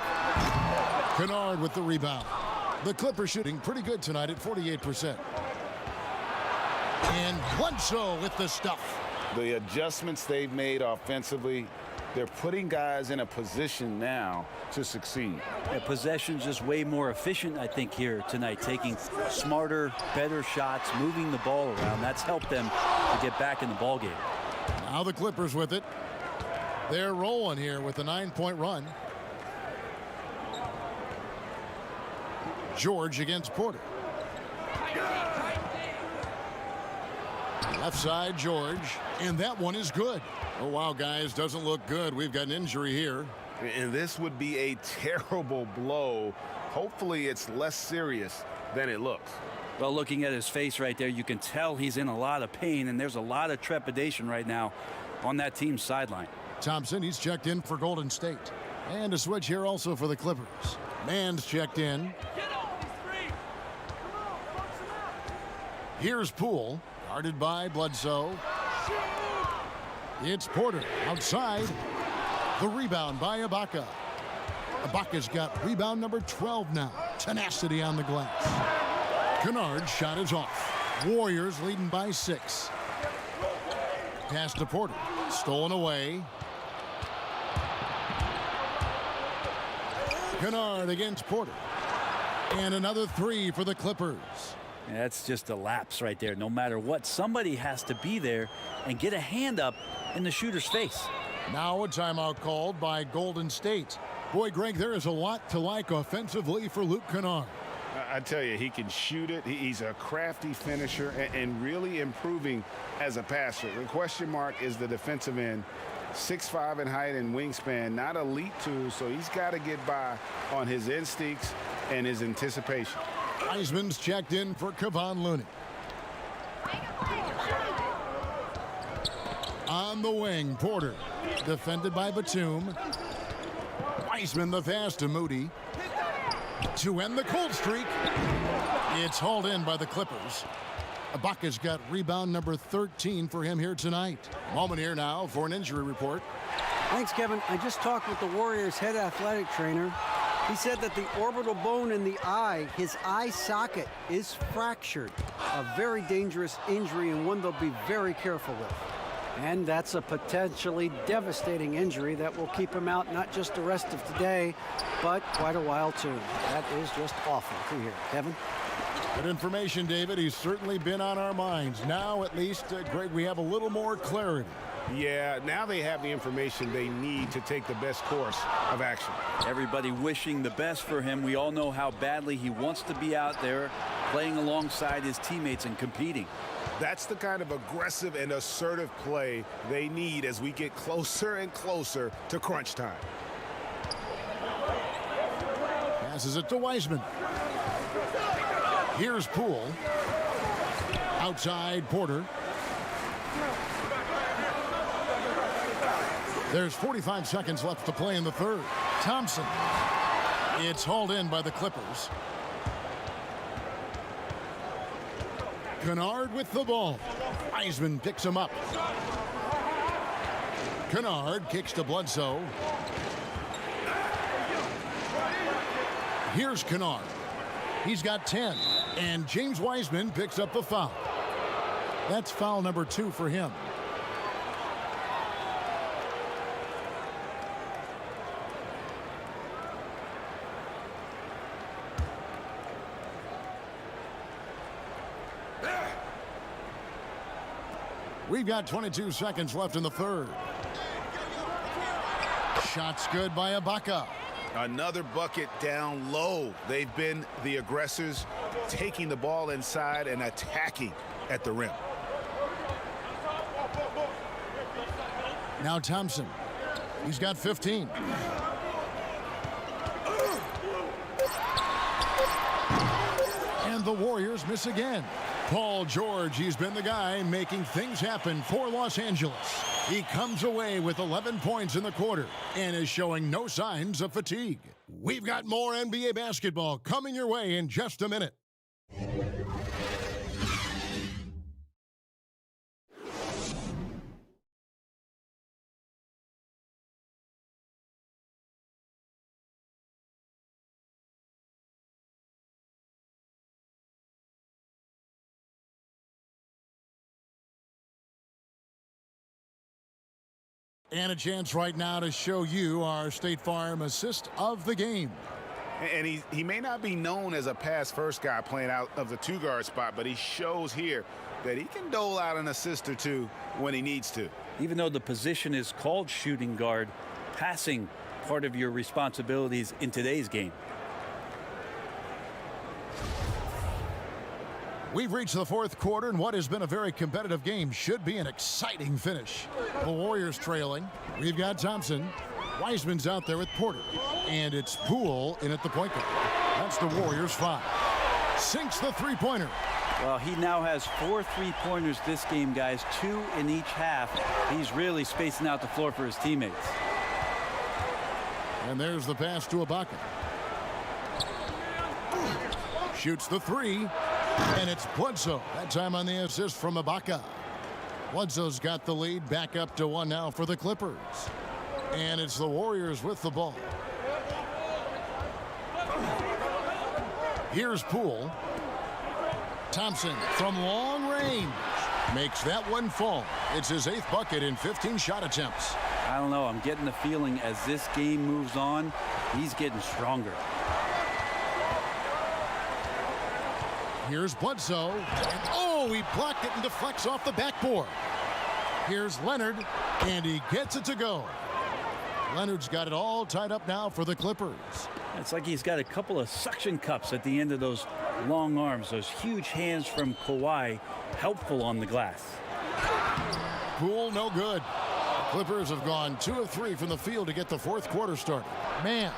Kennard with the rebound. The Clippers shooting pretty good tonight at 48%. And Bledsoe with the stuff. The adjustments they've made offensively, they're putting guys in a position now to succeed. Yeah, possession's just way more efficient, I think, here tonight, taking smarter, better shots, moving the ball around. That's helped them to get back in the ball game. Now the Clippers with it. They're rolling here with a 9-point run. George against Porter. Left side, George, and that one is good. Oh, wow, guys, doesn't look good. We've got an injury here. And this would be a terrible blow. Hopefully it's less serious than it looks. Well, looking at his face right there, you can tell he's in a lot of pain, and there's a lot of trepidation right now on that team's sideline. Thompson, he's checked in for Golden State. And a switch here also for the Clippers. Mann's checked in. Here's Poole, guarded by Bledsoe. It's Porter outside. The rebound by Ibaka. Ibaka's got rebound number 12 now. Tenacity on the glass. Kennard's shot is off. Warriors leading by 6. Pass to Porter. Stolen away. Kennard against Porter. And another 3 for the Clippers. That's just a lapse right there. No matter what, somebody has to be there and get a hand up in the shooter's face. Now a timeout called by Golden State. Boy, Greg, there is a lot to like offensively for Luke Kennard. I tell you, he can shoot it. He's a crafty finisher and really improving as a passer. The question mark is the defensive end. 6'5" in height and wingspan, not elite too, so he's got to get by on his instincts and his anticipation. Wiseman's checked in for Kevon Looney. On the wing, Porter, defended by Batum. Wiseman the pass to Moody. To end the cold streak, it's hauled in by the Clippers. Ibaka's got rebound number 13 for him here tonight. Moment here now for an injury report. Thanks, Kevin. I just talked with the Warriors' head athletic trainer. He said that the orbital bone in the eye, his eye socket, is fractured. A very dangerous injury and one they'll be very careful with. And that's a potentially devastating injury that will keep him out not just the rest of today, but quite a while too. That is just awful to hear. Kevin? Good information, David. He's certainly been on our minds. Now, at least, Greg, we have a little more clarity. Yeah, now they have the information they need to take the best course of action. Everybody wishing the best for him. We all know how badly he wants to be out there playing alongside his teammates and competing. That's the kind of aggressive and assertive play they need as we get closer and closer to crunch time. Passes it to Wiseman. Here's Poole. Outside Porter. There's 45 seconds left to play in the third. Thompson. It's hauled in by the Clippers. Kennard with the ball. Wiseman picks him up. Kennard kicks to Bledsoe. Here's Kennard. He's got 10. And James Wiseman picks up the foul. That's foul number 2 for him. We've got 22 seconds left in the third. Shot's good by Ibaka. Another bucket down low. They've been the aggressors, taking the ball inside and attacking at the rim. Now Thompson. He's got 15. And the Warriors miss again. Paul George, he's been the guy making things happen for Los Angeles. He comes away with 11 points in the quarter and is showing no signs of fatigue. We've got more NBA basketball coming your way in just a minute. And a chance right now to show you our State Farm assist of the game. And he may not be known as a pass-first guy playing out of the two-guard spot, but he shows here that he can dole out an assist or two when he needs to. Even though the position is called shooting guard, passing part of your responsibilities in today's game. We've reached the fourth quarter, and what has been a very competitive game should be an exciting finish. The Warriors trailing. We've got Thompson. Wiseman's out there with Porter. And it's Poole in at the point guard. That's the Warriors' 5. Sinks the three-pointer. Well, he now has 4 3-pointers this game, guys. 2 in each half. He's really spacing out the floor for his teammates. And there's the pass to Ibaka. Shoots the 3. And it's Bledsoe. That time on the assist from Ibaka. Bledsoe's got the lead, back up to 1 now for the Clippers. And it's the Warriors with the ball. Here's Poole. Thompson from long range makes that one fall. It's his 8th bucket in 15 shot attempts. I don't know. I'm getting the feeling as this game moves on, he's getting stronger. Here's Bledsoe. And oh, he blocked it and deflects off the backboard. Here's Leonard, and he gets it to go. Leonard's got it all tied up now for the Clippers. It's like he's got a couple of suction cups at the end of those long arms. Those huge hands from Kawhi, helpful on the glass. Poole, no good. The Clippers have gone 2 of 3 from the field to get the fourth quarter started. Man,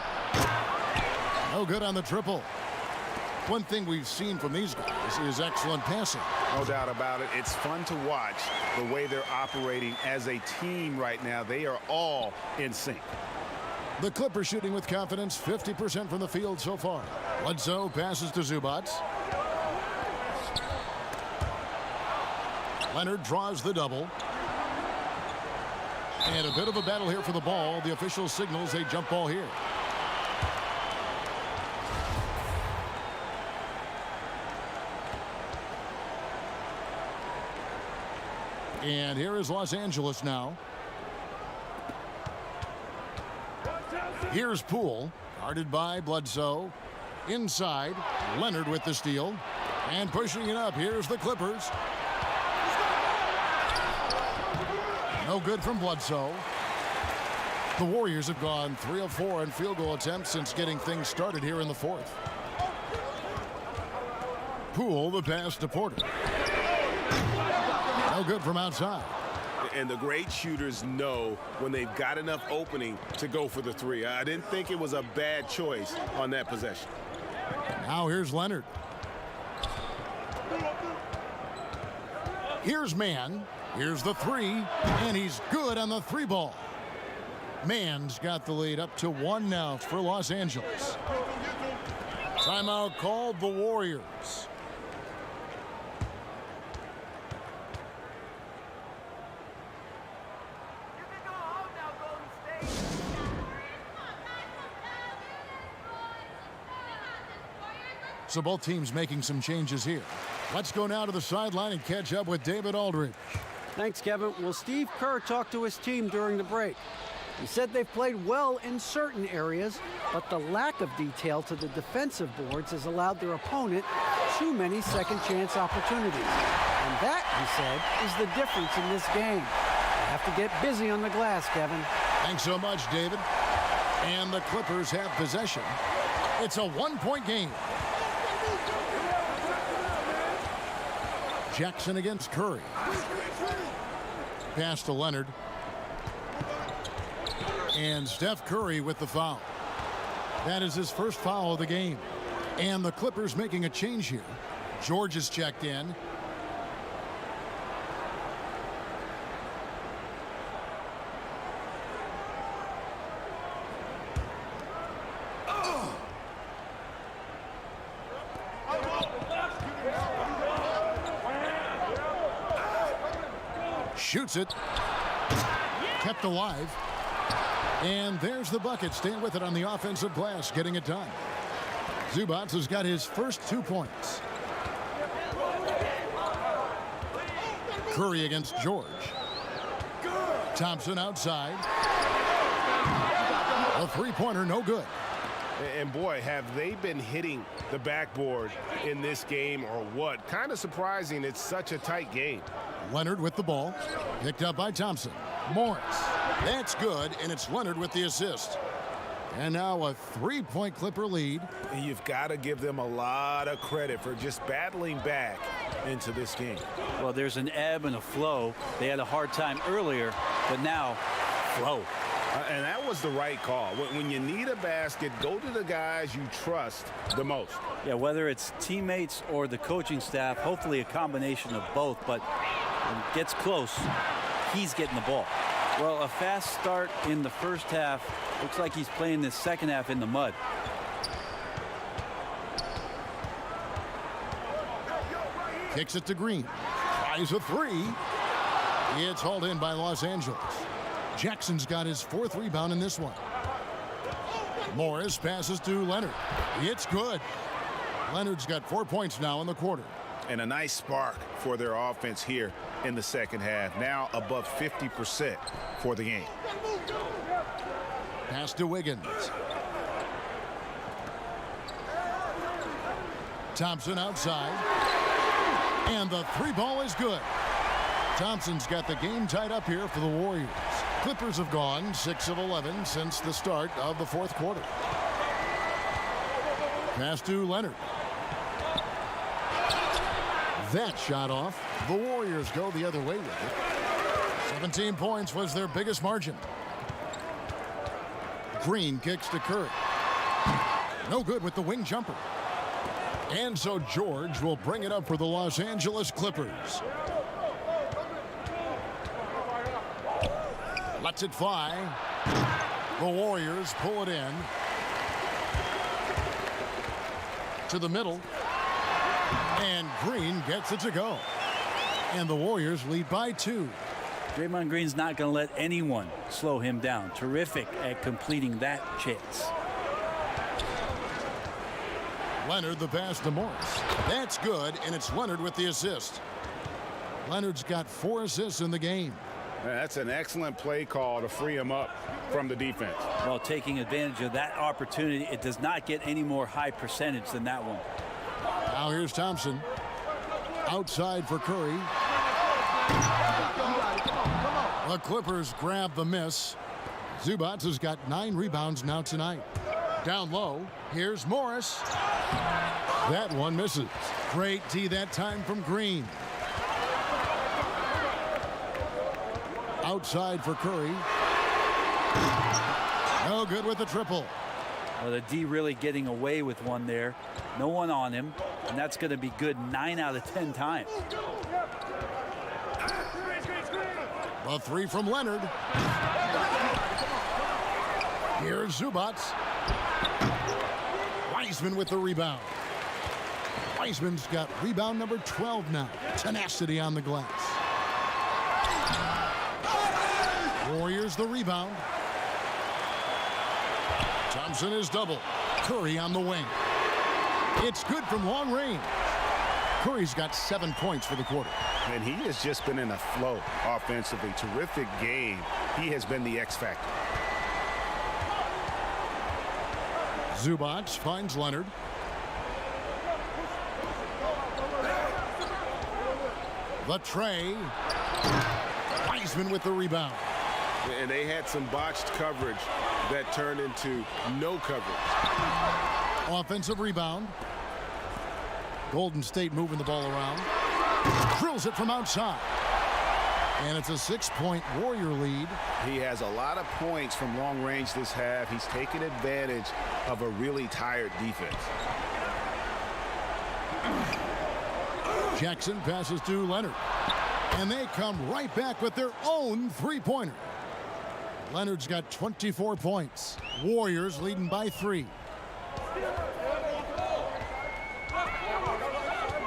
no good on the triple. One thing we've seen from these guys is excellent passing. No doubt about it. It's fun to watch the way they're operating as a team right now. They are all in sync. The Clippers shooting with confidence, 50% from the field so far. Bledsoe passes to Zubac. Leonard draws the double. And a bit of a battle here for the ball. The official signals a jump ball here. And here is Los Angeles now. Here's Poole, guarded by Bledsoe. Inside, Leonard with the steal. And pushing it up, here's the Clippers. No good from Bledsoe. The Warriors have gone 3 of 4 in field goal attempts since getting things started here in the fourth. Poole, the pass to Porter. No good from outside. And the great shooters know when they've got enough opening to go for the 3. I didn't think it was a bad choice on that possession. Now here's Leonard. Here's Mann. Here's the 3. And he's good on the 3 ball. Mann's got the lead up to 1 now for Los Angeles. Timeout called the Warriors. So both teams making some changes here. Let's go now to the sideline and catch up with David Aldridge. Thanks, Kevin. Well, Steve Kerr talked to his team during the break. He said they've played well in certain areas, but the lack of detail to the defensive boards has allowed their opponent too many second-chance opportunities. And that, he said, is the difference in this game. They have to get busy on the glass, Kevin. Thanks so much, David. And the Clippers have possession. It's a one-point game. Jackson against Curry. Pass to Leonard. And Steph Curry with the foul. That is his first foul of the game. And the Clippers making a change here. George is checked in. Shoots it. Kept alive. And there's the bucket. Staying with it on the offensive glass, getting it done. Zubac has got his first 2 points. Curry against George. Thompson outside. A three-pointer, no good. And boy, have they been hitting the backboard in this game or what? Kind of surprising it's such a tight game. Leonard with the ball. Picked up by Thompson. Morris. That's good, and it's Leonard with the assist. And now a three-point Clipper lead. And you've got to give them a lot of credit for just battling back into this game. Well, there's an ebb and a flow. They had a hard time earlier, but now flow. And that was the right call. When you need a basket, go to the guys you trust the most. Yeah, whether it's teammates or the coaching staff, hopefully a combination of both, but when it gets close, he's getting the ball. Well, a fast start in the first half. Looks like he's playing this second half in the mud. Kicks it to Green. Tries a three. It's hauled in by Los Angeles. Jackson's got his fourth rebound in this one. Morris passes to Leonard. It's good. Leonard's got 4 points now in the quarter. And a nice spark for their offense here in the second half. Now above 50% for the game. Pass to Wiggins. Thompson outside. And the three ball is good. Thompson's got the game tied up here for the Warriors. Clippers have gone 6 of 11 since the start of the fourth quarter. Pass to Leonard. That shot off. The Warriors go the other way with it. 17 points was their biggest margin. Green kicks to Curry. No good with the wing jumper. And so George will bring it up for the Los Angeles Clippers. Lets it fly. The Warriors pull it in. To the middle. And Green gets it to go. And the Warriors lead by 2. Draymond Green's not going to let anyone slow him down. Terrific at completing that chance. Leonard the pass to Morris. That's good, and it's Leonard with the assist. Leonard's got 4 assists in the game. That's an excellent play call to free him up from the defense. Well, taking advantage of that opportunity, it does not get any more high percentage than that one. Now here's Thompson. Outside for Curry. The Clippers grab the miss. Zubac has got 9 rebounds now tonight. Down low, here's Morris. That one misses. Great D that time from Green. Outside for Curry. No good with the triple. Well, the D really getting away with one there. No one on him, and that's going to be good 9 out of 10 times. A three from Leonard. Here's Zubac. Wiseman with the rebound. Wiseman's got rebound number 12 now. Tenacity on the glass. Warriors the rebound. Thompson is double. Curry on the wing. It's good from long range. Curry's got 7 points for the quarter. And he has just been in a flow offensively. Terrific game. He has been the X factor. Zubac finds Leonard. The tray. Wiseman with the rebound. And they had some botched coverage that turned into no coverage. Offensive rebound. Golden State moving the ball around. Drills it from outside. And it's a 6-point Warrior lead. He has a lot of points from long range this half. He's taken advantage of a really tired defense. Jackson passes to Leonard. And they come right back with their own three-pointer. Leonard's got 24 points. Warriors leading by 3.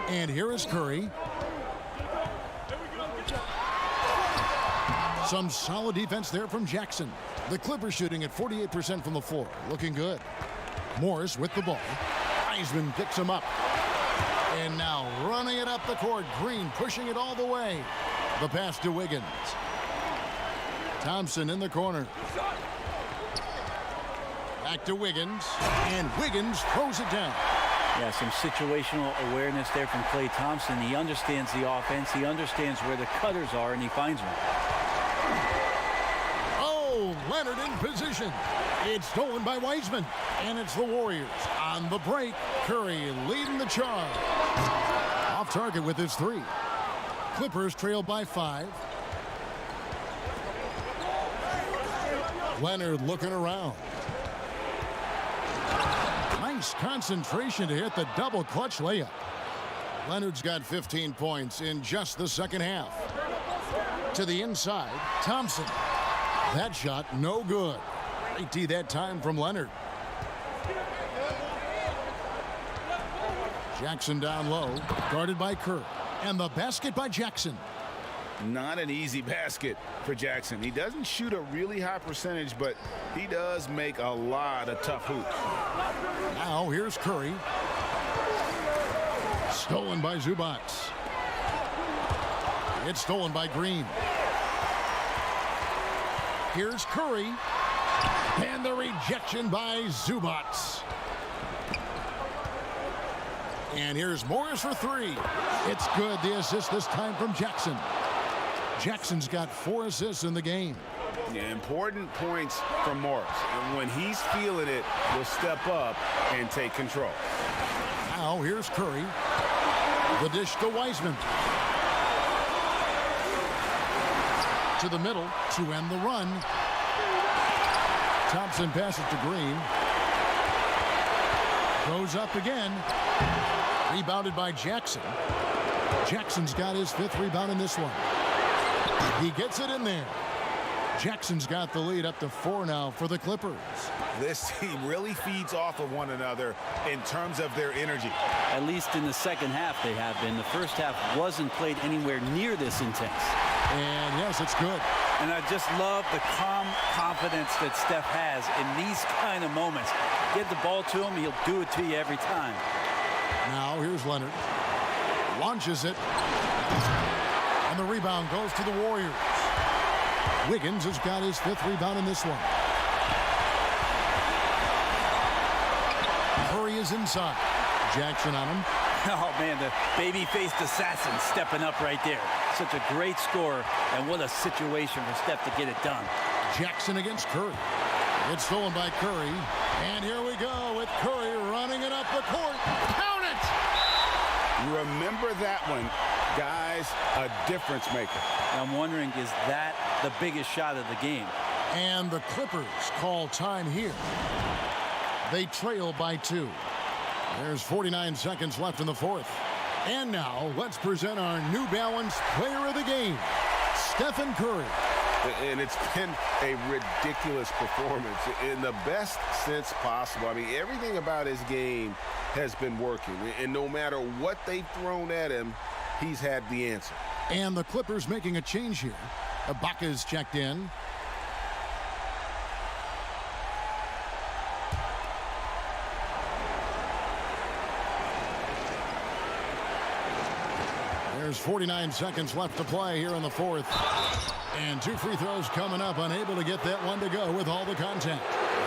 And here is Curry. Some solid defense there from Jackson. The Clippers shooting at 48% from the floor. Looking good. Morris with the ball. Wiseman picks him up. And now running it up the court. Green pushing it all the way. The pass to Wiggins. Thompson in the corner. Back to Wiggins. And Wiggins throws it down. Yeah, some situational awareness there from Klay Thompson. He understands the offense. He understands where the cutters are, and he finds one. Oh, Leonard in position. It's stolen by Wiseman. And it's the Warriors. On the break, Curry leading the charge. Off target with his 3. Clippers trail by 5. Leonard looking around. Nice concentration to hit the double clutch layup. Leonard's got 15 points in just the second half. To the inside, Thompson. That shot no good. Great D that time from Leonard. Jackson down low, guarded by Kerr. And the basket by Jackson. Not an easy basket for Jackson. He doesn't shoot a really high percentage, but he does make a lot of tough hoops. Now here's Curry. Stolen by Zubac. It's stolen by Green. Here's Curry. And the rejection by Zubac. And here's Morris for 3. It's good. The assist this time from Jackson. Jackson's got 4 assists in the game. Yeah, important points from Morris. And when he's feeling it, he'll step up and take control. Now here's Curry. The dish to Wiseman. To the middle to end the run. Thompson passes to Green. Goes up again. Rebounded by Jackson. Jackson's got his 5th rebound in this one. He gets it in there. Jackson's got the lead up to 4 now for the Clippers. This team really feeds off of one another in terms of their energy. At least in the second half they have been. The first half wasn't played anywhere near this intense. And yes, it's good. And I just love the calm confidence that Steph has in these kind of moments. Give the ball to him, he'll do it to you every time. Now here's Leonard. Launches it. And the rebound goes to the Warriors. Wiggins has got his 5th rebound in this one. Curry is inside. Jackson on him. Oh, man, the baby-faced assassin stepping up right there. Such a great score, and what a situation for Steph to get it done. Jackson against Curry. It's stolen by Curry. And here we go with Curry running it up the court. Count it! Remember that one. Guys, a difference maker. I'm wondering, is that the biggest shot of the game? And the Clippers call time here. They trail by 2. There's 49 seconds left in the 4th. And now, let's present our New Balance Player of the Game, Stephen Curry. And it's been a ridiculous performance in the best sense possible. I mean, everything about his game has been working. And no matter what they've thrown at him, he's had the answer. And the Clippers making a change here. Ibaka's checked in. There's 49 seconds left to play here in the fourth. And 2 free throws coming up, unable to get that one to go with all the contact.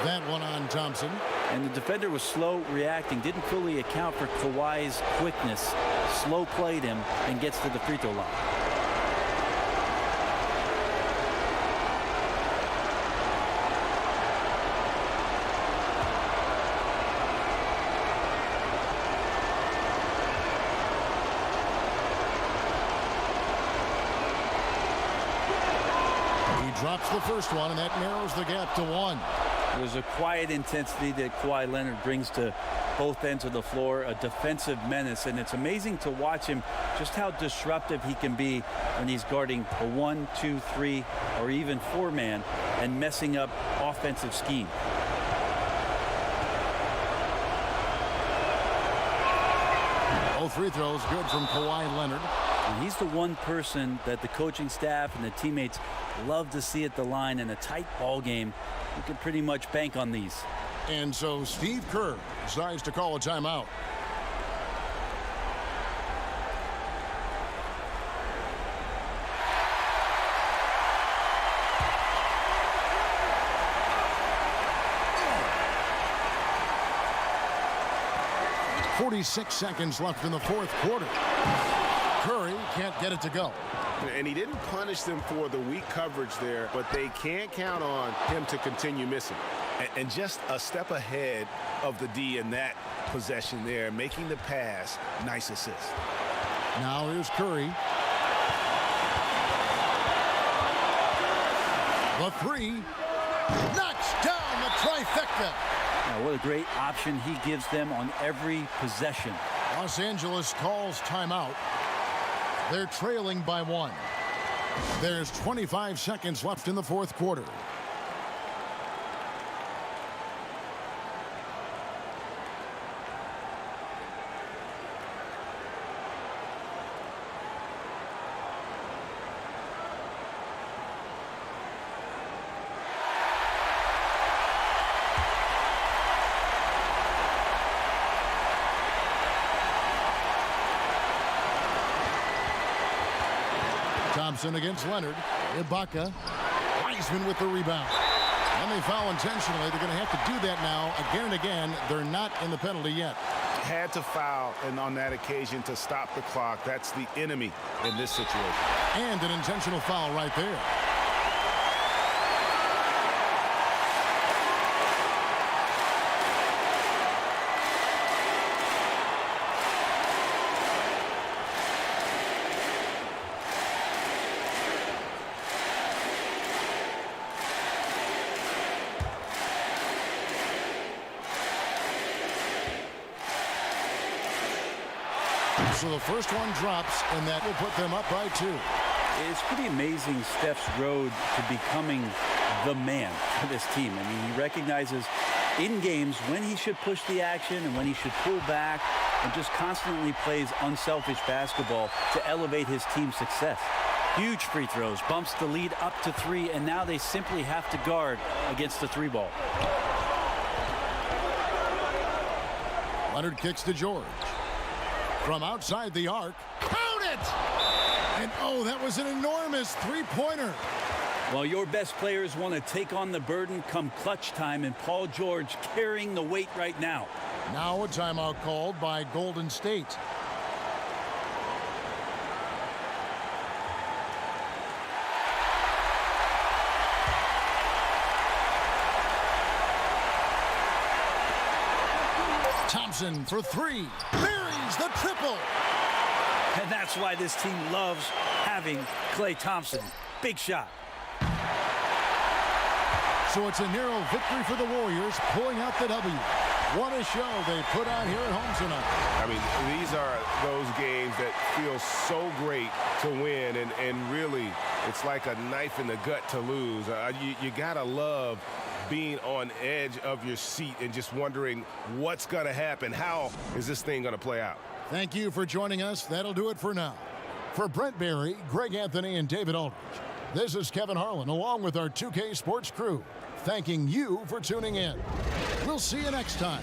That one on Thompson. And the defender was slow reacting, didn't fully account for Kawhi's quickness. Slow played him and gets to the free throw line. Drops the first one, and that narrows the gap to 1. There's a quiet intensity that Kawhi Leonard brings to both ends of the floor, a defensive menace, and it's amazing to watch him just how disruptive he can be when he's guarding a 1, 2, 3, or even 4-man and messing up offensive scheme. Both free throws good from Kawhi Leonard. And he's the one person that the coaching staff and the teammates love to see at the line in a tight ball game. You can pretty much bank on these. And so Steve Kerr decides to call a timeout. .46 seconds left in the fourth quarter. Curry can't get it to go. And he didn't punish them for the weak coverage there, but they can't count on him to continue missing. And just a step ahead of the D in that possession there, making the pass. Nice assist. Now here's Curry. The three. Knocks down the trifecta. Now, what a great option he gives them on every possession. Los Angeles calls timeout. They're trailing by 1. There's 25 seconds left in the fourth quarter. Thompson against Leonard. Ibaka. Wiseman with the rebound. And they foul intentionally. They're going to have to do that now again and again. They're not in the penalty yet. Had to foul, and on that occasion to stop the clock. That's the enemy in this situation. And an intentional foul right there. So the first one drops, and that will put them up by 2. It's pretty amazing Steph's road to becoming the man for this team. I mean, he recognizes in games when he should push the action and when he should pull back, and just constantly plays unselfish basketball to elevate his team's success. Huge free throws, bumps the lead up to 3, and now they simply have to guard against the 3 ball. Leonard kicks to George. From outside the arc. Count it! And oh, that was an enormous three-pointer. Well, your best players want to take on the burden come clutch time, and Paul George carrying the weight right now. Now a timeout called by Golden State. Thompson for 3. Buries the triple. And that's why this team loves having Klay Thompson. Big shot. So it's a narrow victory for the Warriors, pulling out the W. What a show they put on here at home tonight. I mean, these are those games that feel so great to win, and really, it's like a knife in the gut to lose. You gotta love being on edge of your seat and just wondering what's gonna happen. How is this thing gonna play out? Thank you for joining us. That'll do it for now. For Brent Barry, Greg Anthony, and David Aldridge, this is Kevin Harlan along with our 2K Sports crew, thanking you for tuning in. We'll see you next time